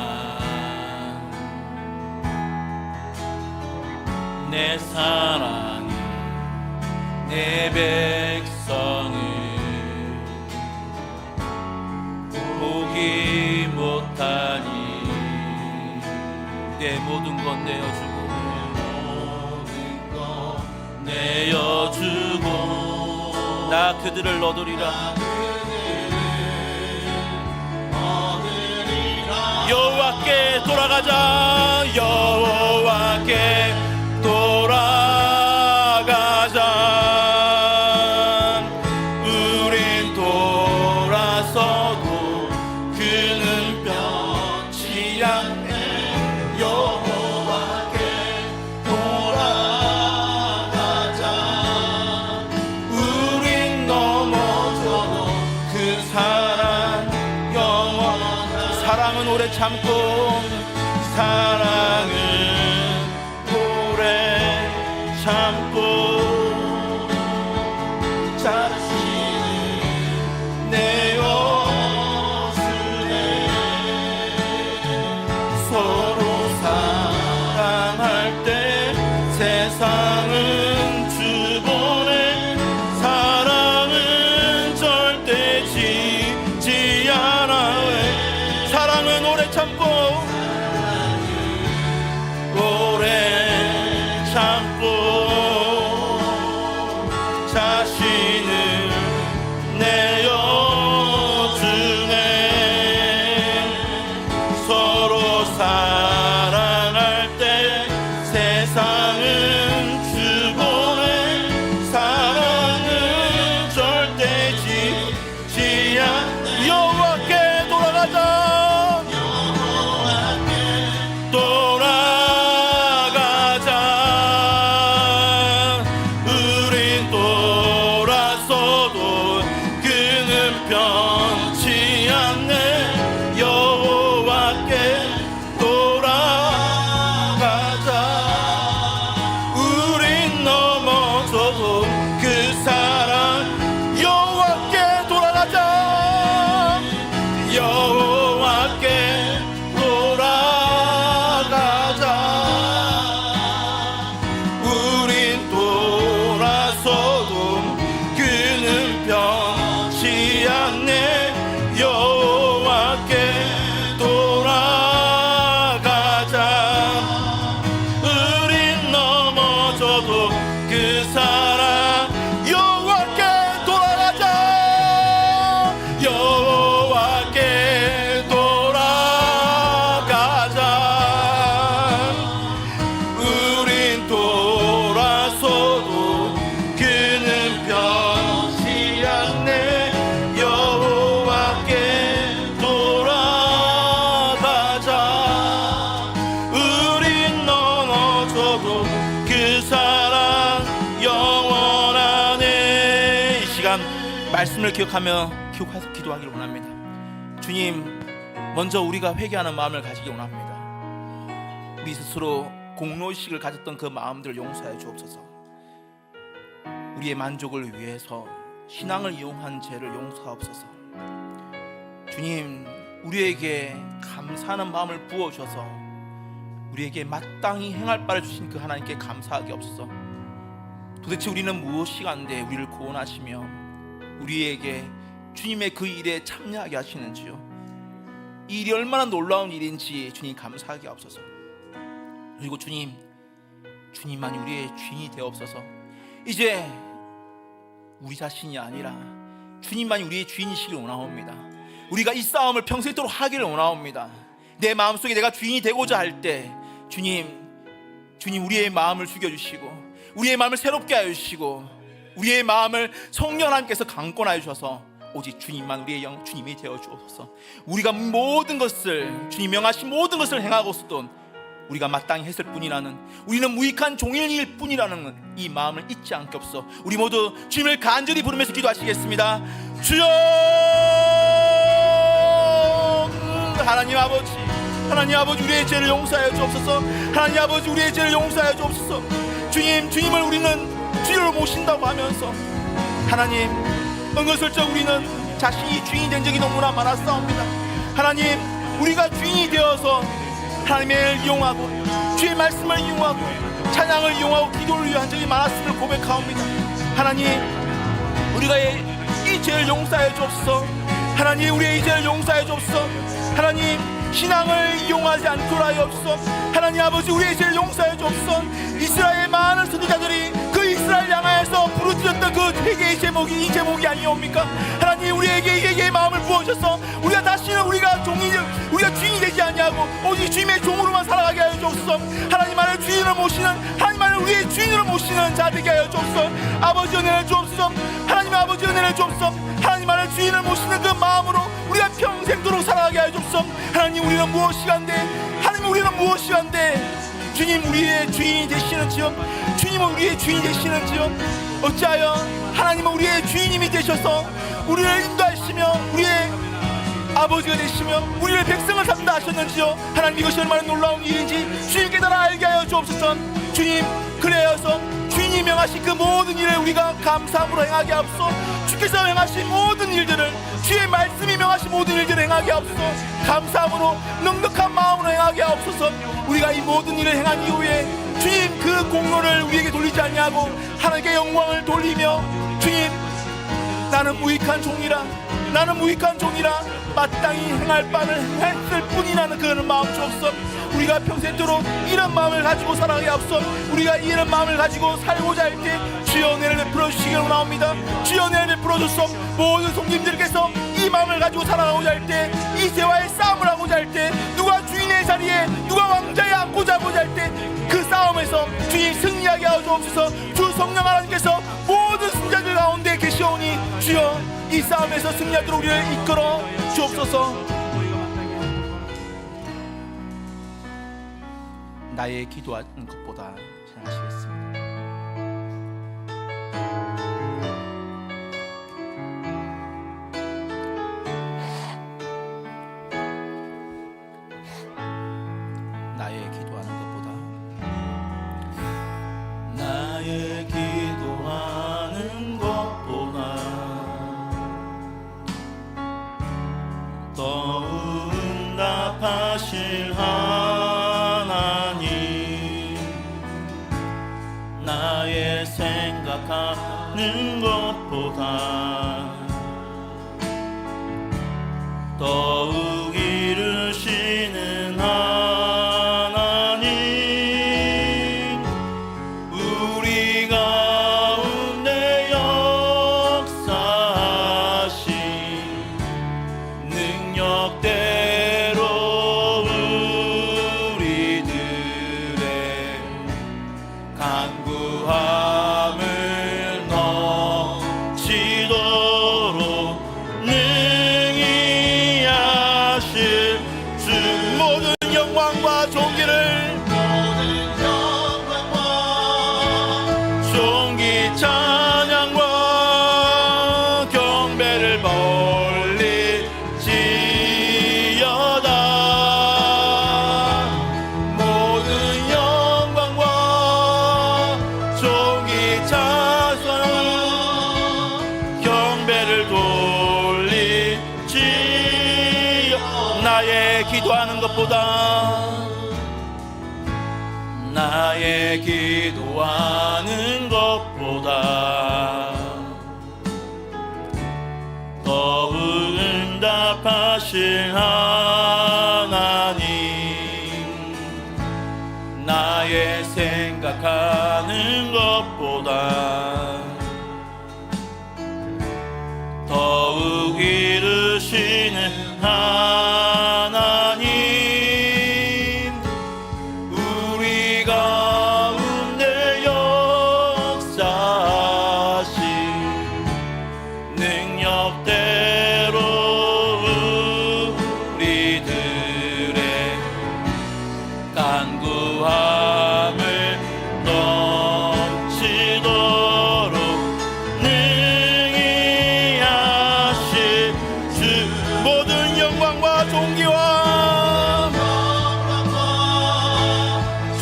S1: 내 사랑이 내 백성을 보기 못하니 내 모든 것 내어주고 내어주고 나 그들을 얻으리라. 여호와께 돌아가자. 여호와께 돌아가자. 우린 돌아서도 그는 변치 않네. 여호와께 돌아가자. 우린 넘어져도 그 사랑 영원한 사랑은 오래 참고 사랑은 오래 참고 자신을 내어주네. 서로 사랑할 때 세상은 주보내. 사랑은 절대 지지 않아. 사랑은 오래 참고 오래 참고 자신을 내어주네. 서로 사랑할 때 세상은 주보내. 사랑은 절대 지지 않아. 여호와께 돌아가자. 돌아가자. 우린 돌아서도 그는 변치 않네. 여호와께 돌아가자. 우린 넘어져도 그 사랑 여호와께 돌아가자. 여호와께 돌아가자. 우린 돌아서도 그는 변치 않네. 여호와께 돌아가자. 우린 넘어져도 그 사랑 여호와께 돌아가자. 여호와께 돌아가자. 우린 돌아서도 그는 변치 않네. 여호와께 돌아가자. 우린 넘어져도 그 사랑 영원하네. 이 시간 말씀을 기억하며 기도하기를 원합니다. 주님, 먼저 우리가 회개하는 마음을 가지기 원합니다. 우리 스스로 공로의식을 가졌던 그 마음들을 용서해 주옵소서. 우리의 만족을 위해서 신앙을 이용한 죄를 용서하옵소서. 주님, 우리에게 감사하는 마음을 부어주셔서 우리에게 마땅히 행할 바를 주신 그 하나님께 감사하게 없어서 도대체 우리는 무엇이간데 우리를 구원하시며 우리에게 주님의 그 일에 참여하게 하시는지요. 이 일이 얼마나 놀라운 일인지 주님 감사하게 없어서. 그리고 주님만이 우리의 주인이 되옵소서. 이제 우리 자신이 아니라 주님만이 우리의 주인이시길 원하옵니다. 우리가 이 싸움을 평생도록 하기를 원하옵니다. 내 마음속에 내가 주인이 되고자 할 때 주님 우리의 마음을 죽여주시고 우리의 마음을 새롭게 하여 주시고 우리의 마음을 성령 하나님께서 강권하여 주셔서 오직 주님만 우리의 영 주님이 되어 주옵소서. 우리가 모든 것을 주님 명하신 모든 것을 행하고서도 우리가 마땅히 했을 뿐이라는, 우리는 무익한 종일일 뿐이라는 이 마음을 잊지 않게 없어. 우리 모두 주님을 간절히 부르면서 기도하시겠습니다. 주여, 하나님 아버지 우리의 죄를 용서하여 주옵소서. 하나님 아버지 우리의 죄를 용서하여 주옵소서. 주님을 우리는 주님을 모신다고 하면서 하나님 은근슬쩍 우리는 자신이 주인이 된 적이 너무나 많았사옵니다. 하나님, 우리가 주인이 되어서 하나님을 이용하고 주의 말씀을 이용하고 찬양을 이용하고 기도를 위한 적이 많았음을 고백하옵니다. 하나님, 우리가 이 죄를 용서하여 주옵소서. 하나님, 우리의 이 죄를 용서하여 주옵소서. 하나님, 신앙을 이용하지 않도록 하옵소서. 하나님 아버지, 우리의 죄를 용서하여 주옵소서. 이스라엘의 많은 선지자들이 그 이스라엘 향하여서 부르짖었던 그 회개의 제목이 이 제목이 아니옵니까? 하나님, 우리에게 회개의 마음을 부어주셔서 우리가 다시는 우리가 주인이 되지 않냐고 오직 주님의 종으로만 살아가게 하여 주옵소서. 하나님 안에 주인을 모시는, 하나님 안에 우리의 주인으로 모시는 자 되게 하여 주옵소서. 아버지 은혜를 주옵소서. 하나님 아버지 은혜를 주옵소서. 하나님 안에 주인을 모시는 그 마음으로 우리가 평생도록 살아가게 하여 주옵소서. 하나님, 우리는 무엇이간데, 하나님 우리는 무엇이간데 주님 우리의 주인이 되시는지요? 주님은 우리의 주인이 되시는지요? 어찌하여 하나님은 우리의 주인님이 되셔서 우리를 인도하시며 우리의 아버지가 되시며 우리를 백성을 삼다 하셨는지요? 하나님, 이것이 얼마나 놀라운 일인지 주님 깨달아 알게 하여 주옵소서. 주님, 그래여서 주인이 명하신 그 모든 일을 우리가 감사함으로 행하게 하옵소서. 주께서 행하신 모든 일들을, 주의 말씀이 명하신 모든 일들을 행하게 하옵소서. 감사함으로 넉넉한 마음으로 행하게 하옵소서. 우리가 이 모든 일을 행한 이후에 주님 그 공로를 우리에게 돌리지 아니하고 하나님께 영광을 돌리며 주님, 나는 무익한 종이라 마땅히 행할 바를 했을 뿐이라는 그런 마음 주옵소서. 우리가 평생도록 이런 마음을 가지고 살아가게 하옵소서. 우리가 이런 마음을 가지고 살고자 할 때 주여 은혜를 베풀어 주시기를 원하옵니다. 주여 은혜를 베풀어 주소서. 모든 성님들께서 이 마음을 가지고 살아가고자 할 때, 이 죄와의 싸움을 하고자 할 때, 누가 주인의 자리에 누가 왕자에 앉고자 하고자 할 때 그 싸움에서 주님 승리하게 하여 주옵소서. 주 성령 하나님께서 모든 승자들 가운데 계시오니 주여 이 싸움에서 승리하도록 우리를 이끌어 주옵소서. 나의 기도하는 것보다 찬양하시겠습니다. 나의 기도하는 것보다, 나의 기도하는 것보다 더 응답하실 하나님, 나의 생각하는 것보다 더욱 이루시는 하나님, 우리 가운데 역사하신 능력대로 우리들의 간구함을 넘치도록 능히 기도하는 것보다 나의 기도하는 것보다 더욱 응답하실 하나님, 나의 생각하는 것보다 더욱 이루시는 하나님, 우리 가운데 역사하신 능력대로 우리들의 간구함을 넘치도록 능히 하실 주, 모든 영광과 존귀와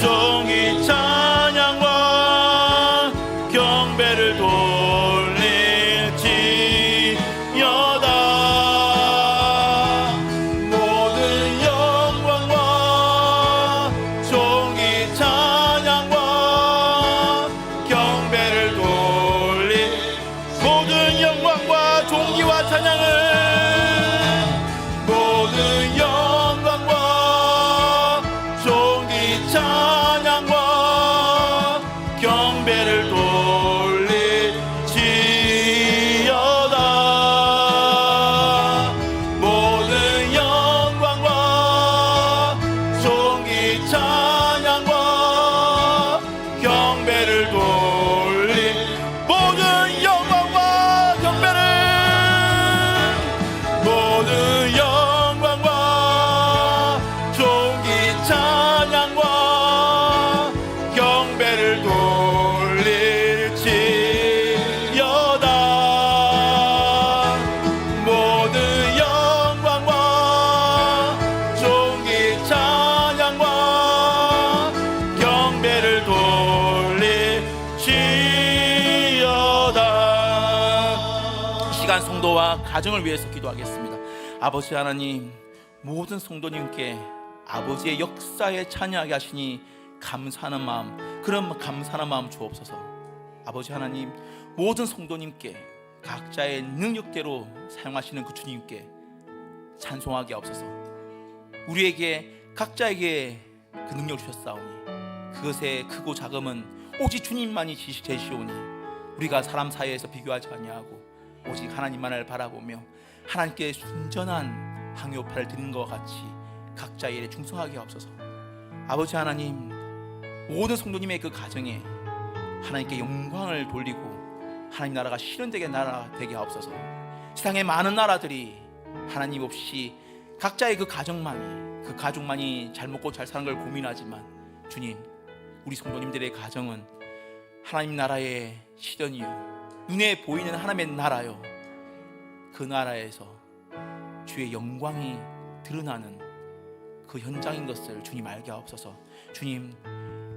S1: 종이 찬양과 경배를 돌릴지어다. 모든 영광과 종이 찬양과 경배를 돌릴, 모든 영광과 종기와 찬양을, 모든 영광과 종기 찬양과 경배를 돌릴지어다. 모든 영광과 종기 찬양과 경배를 돌릴, 모든 영광과 경배를, 모든 영광과 종기 찬양과 경배를 돌릴지어다. 모든 영광과 종기 찬양과 경배를 돌릴지어다. 시간 성도와 가정을 위해서 기도하겠습니다. 아버지 하나님, 모든 성도님께 아버지의 역사에 참여하게 하시니 감사하는 마음, 그런 감사하는 마음 주옵소서. 아버지 하나님, 모든 성도님께 각자의 능력대로 사용하시는 그 주님께 찬송하게 하옵소서. 우리에게 각자에게 그 능력을 주셨사오니 그것의 크고 작음은 오직 주님만이 제시오니 우리가 사람 사이에서 비교하지 아니하고 오직 하나님만을 바라보며 하나님께 순전한 항요파를 드리는 것과 같이 각자의 일에 충성하게 하옵소서. 아버지 하나님, 모든 성도님의 그 가정에 하나님께 영광을 돌리고 하나님 나라가 실현되게 나라 되게 하옵소서. 세상의 많은 나라들이 하나님 없이 각자의 그 가족만이 잘 먹고 잘 사는 걸 고민하지만 주님, 우리 성도님들의 가정은 하나님 나라의 실현이요, 눈에 보이는 하나님의 나라요, 그 나라에서 주의 영광이 드러나는 그 현장인 것을 주님 알게 하옵소서. 주님,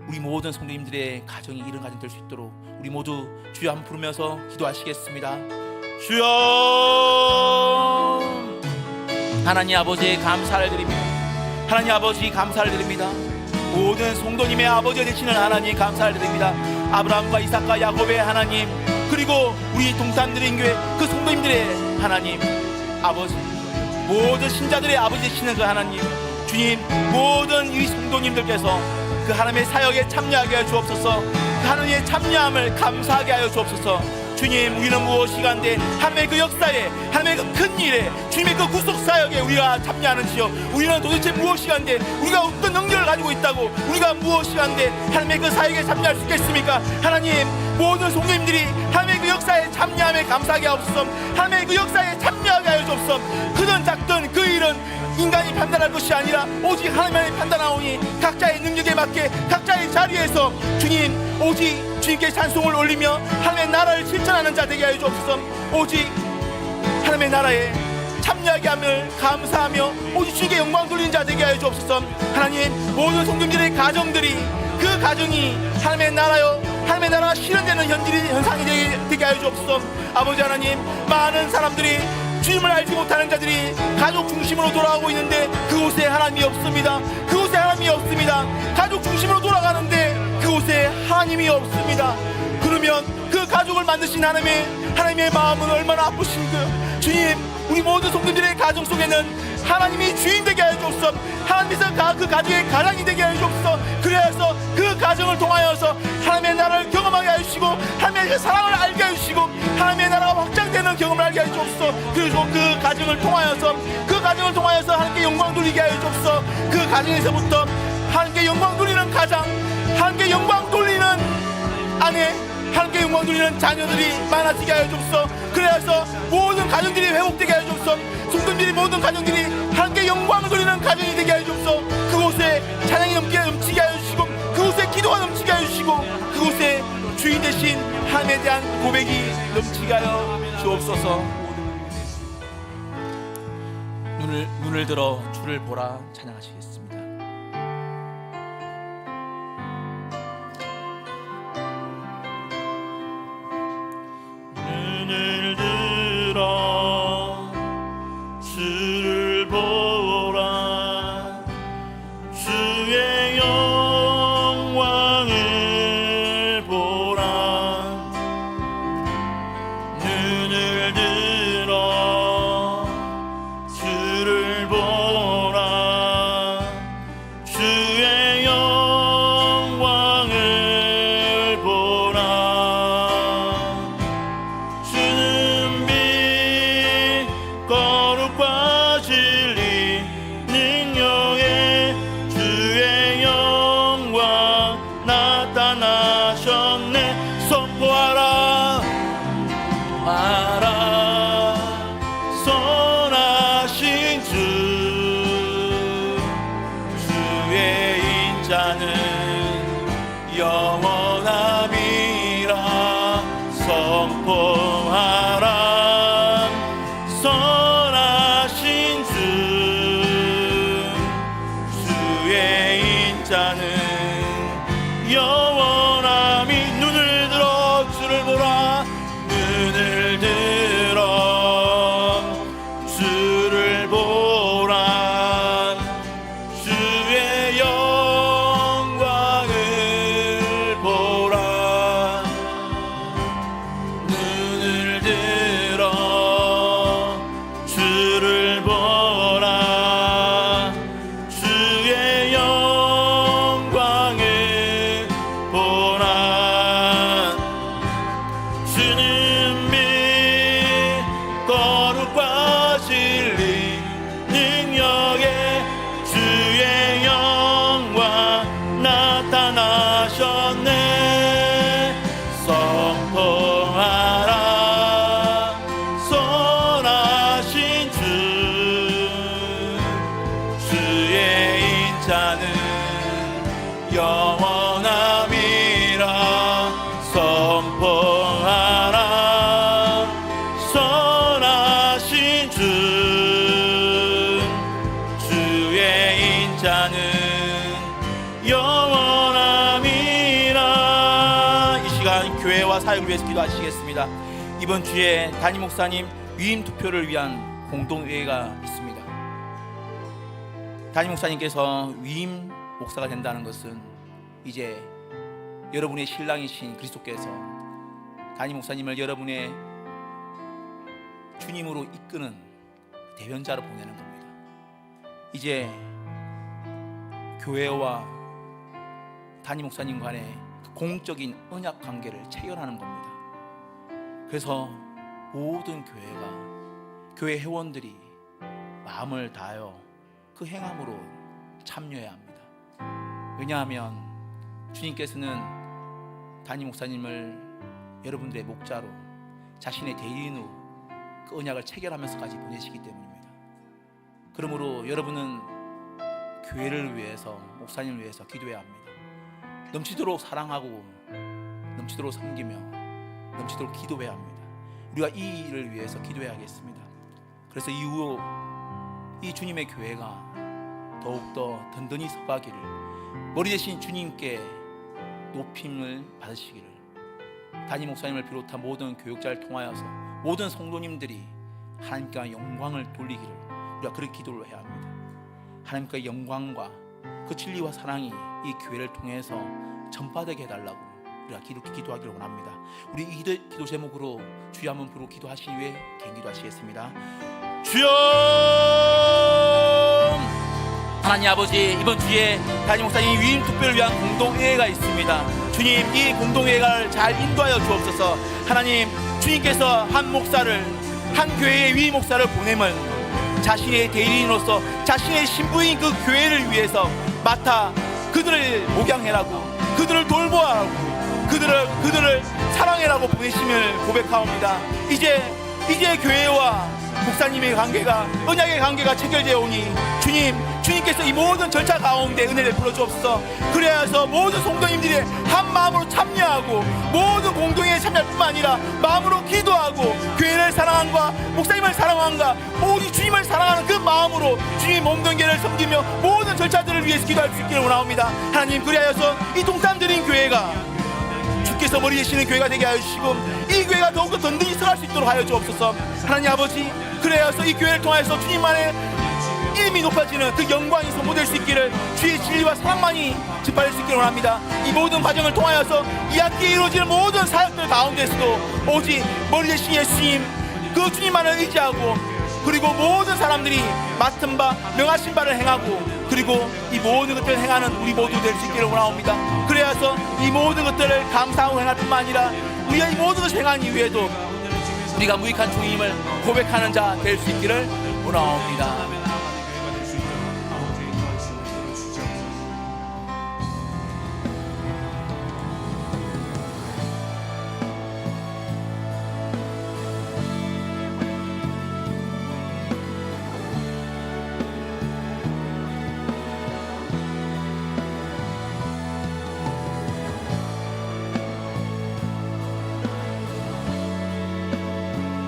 S1: 우리 모든 성도님들의 가정이 이런 가정 될 수 있도록 우리 모두 주여 한번 부르면서 기도하시겠습니다. 주여, 하나님 아버지 감사를 드립니다. 하나님 아버지 감사를 드립니다. 모든 성도님의 아버지 되시는 하나님 감사를 드립니다. 아브라함과 이삭과 야곱의 하나님, 그리고 우리 동산들의 교회 그 성도님들의 하나님 아버지, 모든 신자들의 아버지 되시는 그 하나님, 주님, 모든 이 성도님들께서 그 하나님의 사역에 참여하게 하여 주옵소서. 그 하나님의 참여함을 감사하게 하여 주옵소서. 주님, 우리는 무엇이간데 하나님의 그 역사에, 하나님의 그 큰 일에, 주님의 그 구속 사역에 우리가 참여하는지요. 우리는 도대체 무엇이간데, 우리가 어떤 능력을 가지고 있다고 우리가 무엇이간데 하나님의 그 사역에 참여할 수 있겠습니까? 하나님, 모든 성도님들이 하나님의 그 역사에 참여함에 감사하게 하옵소서. 하나님의 그 역사에 참여하게 하여 주옵소서. 크든 작든 그 일은 인간이 판단할 것이 아니라 오직 하나님만이 판단하오니 각자의 능력에 맞게 각자의 자리에서 주님, 오직 주님께 찬송을 올리며 하나님의 나라를 실천하는 자 되게 하여 주옵소서. 오직 하나님의 나라에 참여하게 함을 감사하며 오직 주님께 영광 돌리는 자 되게 하여 주옵소서. 하나님, 모든 성도님들의 가정들이, 그 가정이 하나님의 나라요, 하나님의 나라가 실현되는 현상이 되게 하여 주옵소서. 아버지 하나님, 많은 사람들이
S2: 주님을 알지 못하는 자들이 가족 중심으로 돌아가고 있는데 그곳에 하나님이 없습니다. 그곳에 하나님이 없습니다. 가족 중심으로 돌아가는데 그곳에 하나님이 없습니다. 그러면 그 가족을 만드신 하나님의 마음은 얼마나 아프신가요? 주님, 우리 모든 성도들의 가정 속에는 하나님이 주인 되게 하여 주옵소서. 하나님께서 그 가정의 가장이 되게 하여 주옵소서. 그래서 그 가정을 통하여서 하나님의 나라를 경험하게 하시고 하나님의 사랑을 알게 하시고 하나님의 나라가 확장되는 경험을 알게 하여 주옵소서. 그리고 그 가정을 통하여서 하나님께 영광 돌리게 하여 주옵소서. 그 가정에서부터 하나님께 영광 돌리는 가장, 하나님께 영광 돌리는 아내, 하나님께 영광 돌리는 자녀들이 많아지게 하여 주옵소서. 그래서 모든 가정들이 회복되게 하여 주옵소서. 성도들이 모든 가정들이 하나님께 영광을 돌리는 가정이 되게 하여 주옵소서. 그곳에 찬양이 넘치게 하여 주시고 그곳에 기도가 넘치게 하여 주시고 그곳에 주인 되신 하나님에 대한 고백이 넘치게 하여 주옵소서.
S1: 눈을 들어 주를 보라 찬양하시겠습니다.
S2: 눈을 들어 주를 보라 주의 영광을 보라 눈을 들어 주를 보라 주의 영광을 보라 주는 빛 거룩과 진리 능력의 주의 영광 나타나셨네. 선포하라 알아 선하신 주 주의 인자는 영원함이라 선포하라 선하신 주 주의 인자는 영원함이 눈을 들어 주를 보라 눈을 들어 주를 보라 주의 영광을 보라 눈을 들어 주를 보라 주의 영광을 보라 주는 빛 거룩과 진리 능력의 주의 영광 나타나셨네. 선포하라 선하신 주 주의 인자는 영원함이라 선포하라 선하신 주 주의 인자는 영원함이라. 이 시간 교회와 사역을 위해서 기도하시겠습니다. 이번 주에 담임 목사님 위임 투표를 위한 공동회의가 있습니다. 담임 목사님께서 위임 목사가 된다는 것은 이제 여러분의 신랑이신 그리스도께서 담임 목사님을 여러분의 주님으로 이끄는 대변자로 보내는 겁니다. 이제 교회와 담임 목사님 간의 그 공적인 언약 관계를 체결하는 겁니다. 그래서 모든 교회 회원들이 마음을 다하여 그 행함으로 참여해야 합니다. 왜냐하면 주님께서는 담임 목사님을 여러분들의 목자로 자신의 대리인으로 그 언약을 체결하면서까지 보내시기 때문입니다. 그러므로 여러분은 교회를 위해서, 목사님을 위해서 기도해야 합니다. 넘치도록 사랑하고 넘치도록 섬기며 넘치도록 기도해야 합니다. 우리가 이 일을 위해서 기도해야겠습니다. 그래서 이후로 이 주님의 교회가 더욱더 든든히 서가기를, 머리 대신 주님께 높임을 받으시기를, 담임 목사님을 비롯한 모든 교육자를 통하여서 모든 성도님들이
S1: 하나님께 영광을 돌리기를 우리가 그렇게 기도를 해야 합니다. 하나님께 영광과 그 진리와 사랑이 이 교회를 통해서 전파되게 해달라고 우리가 기도하기를 원합니다. 우리 이 기도 제목으로 주여 한번 부르고 기도하시기 위해 개인 기도하시겠습니다. 주여! 하나님 아버지, 이번 주에 다니 목사님 위임 특별을 위한 공동회의가 있습니다. 주님, 이 공동회의를 잘 인도하여 주옵소서. 하나님, 주님께서 한 목사를, 한 교회의 위임 목사를 보내면 자신의 대리인으로서 자신의 신부인 그 교회를 위해서 맡아 그들을 목양해라고, 그들을 돌보아라고, 그들을 사랑해라고 보내심을 고백하옵니다. 이제 교회와 목사님의 관계가, 언약의 관계가 체결되어 오니 주님께서 이 모든 절차 가운데 은혜를 베풀어 주옵소서. 그래야 해서 모든 성도님들이 한 마음으로 참여하고 모든 공동회에 참여할 뿐만 아니라 마음으로 기도하고 교회를 사랑함과 목사님을 사랑함과 오직 주님을 사랑하는 그 마음으로 주님 몸동계를 섬기며 모든 절차들을 위해서 기도할 수 있기를 원하옵니다. 하나님, 그리하여서 이 동참드린 교회가 주께서 머리 되시는 교회가 되게 하여 주시고 이 교회가 더욱더 든든히 서갈 수 있도록 하여 주옵소서. 하나님 아버지, 그래서 이 교회를 통해서 주님만의 이름이 높아지는 그 영광이 선포될 수 있기를, 주의 진리와 사랑만이 증발할 수 있기를 원합니다. 이 모든 과정을 통하여서 이 학기에 이루어지는 모든 사역들 가운데서도 오직 머리 되신 예수님, 그 주님만을 의지하고, 그리고 모든 사람들이 맡은 바 명하신 바를 행하고, 그리고 이 모든 것들을 행하는 우리 모두 될 수 있기를 원하옵니다. 그래서 이 모든 것들을 감사하고 행할 뿐만 아니라 우리가 이 모든 것을 행하기 위해도 우리가 무익한 종임을 고백하는 자 될 수 있기를 원하옵니다.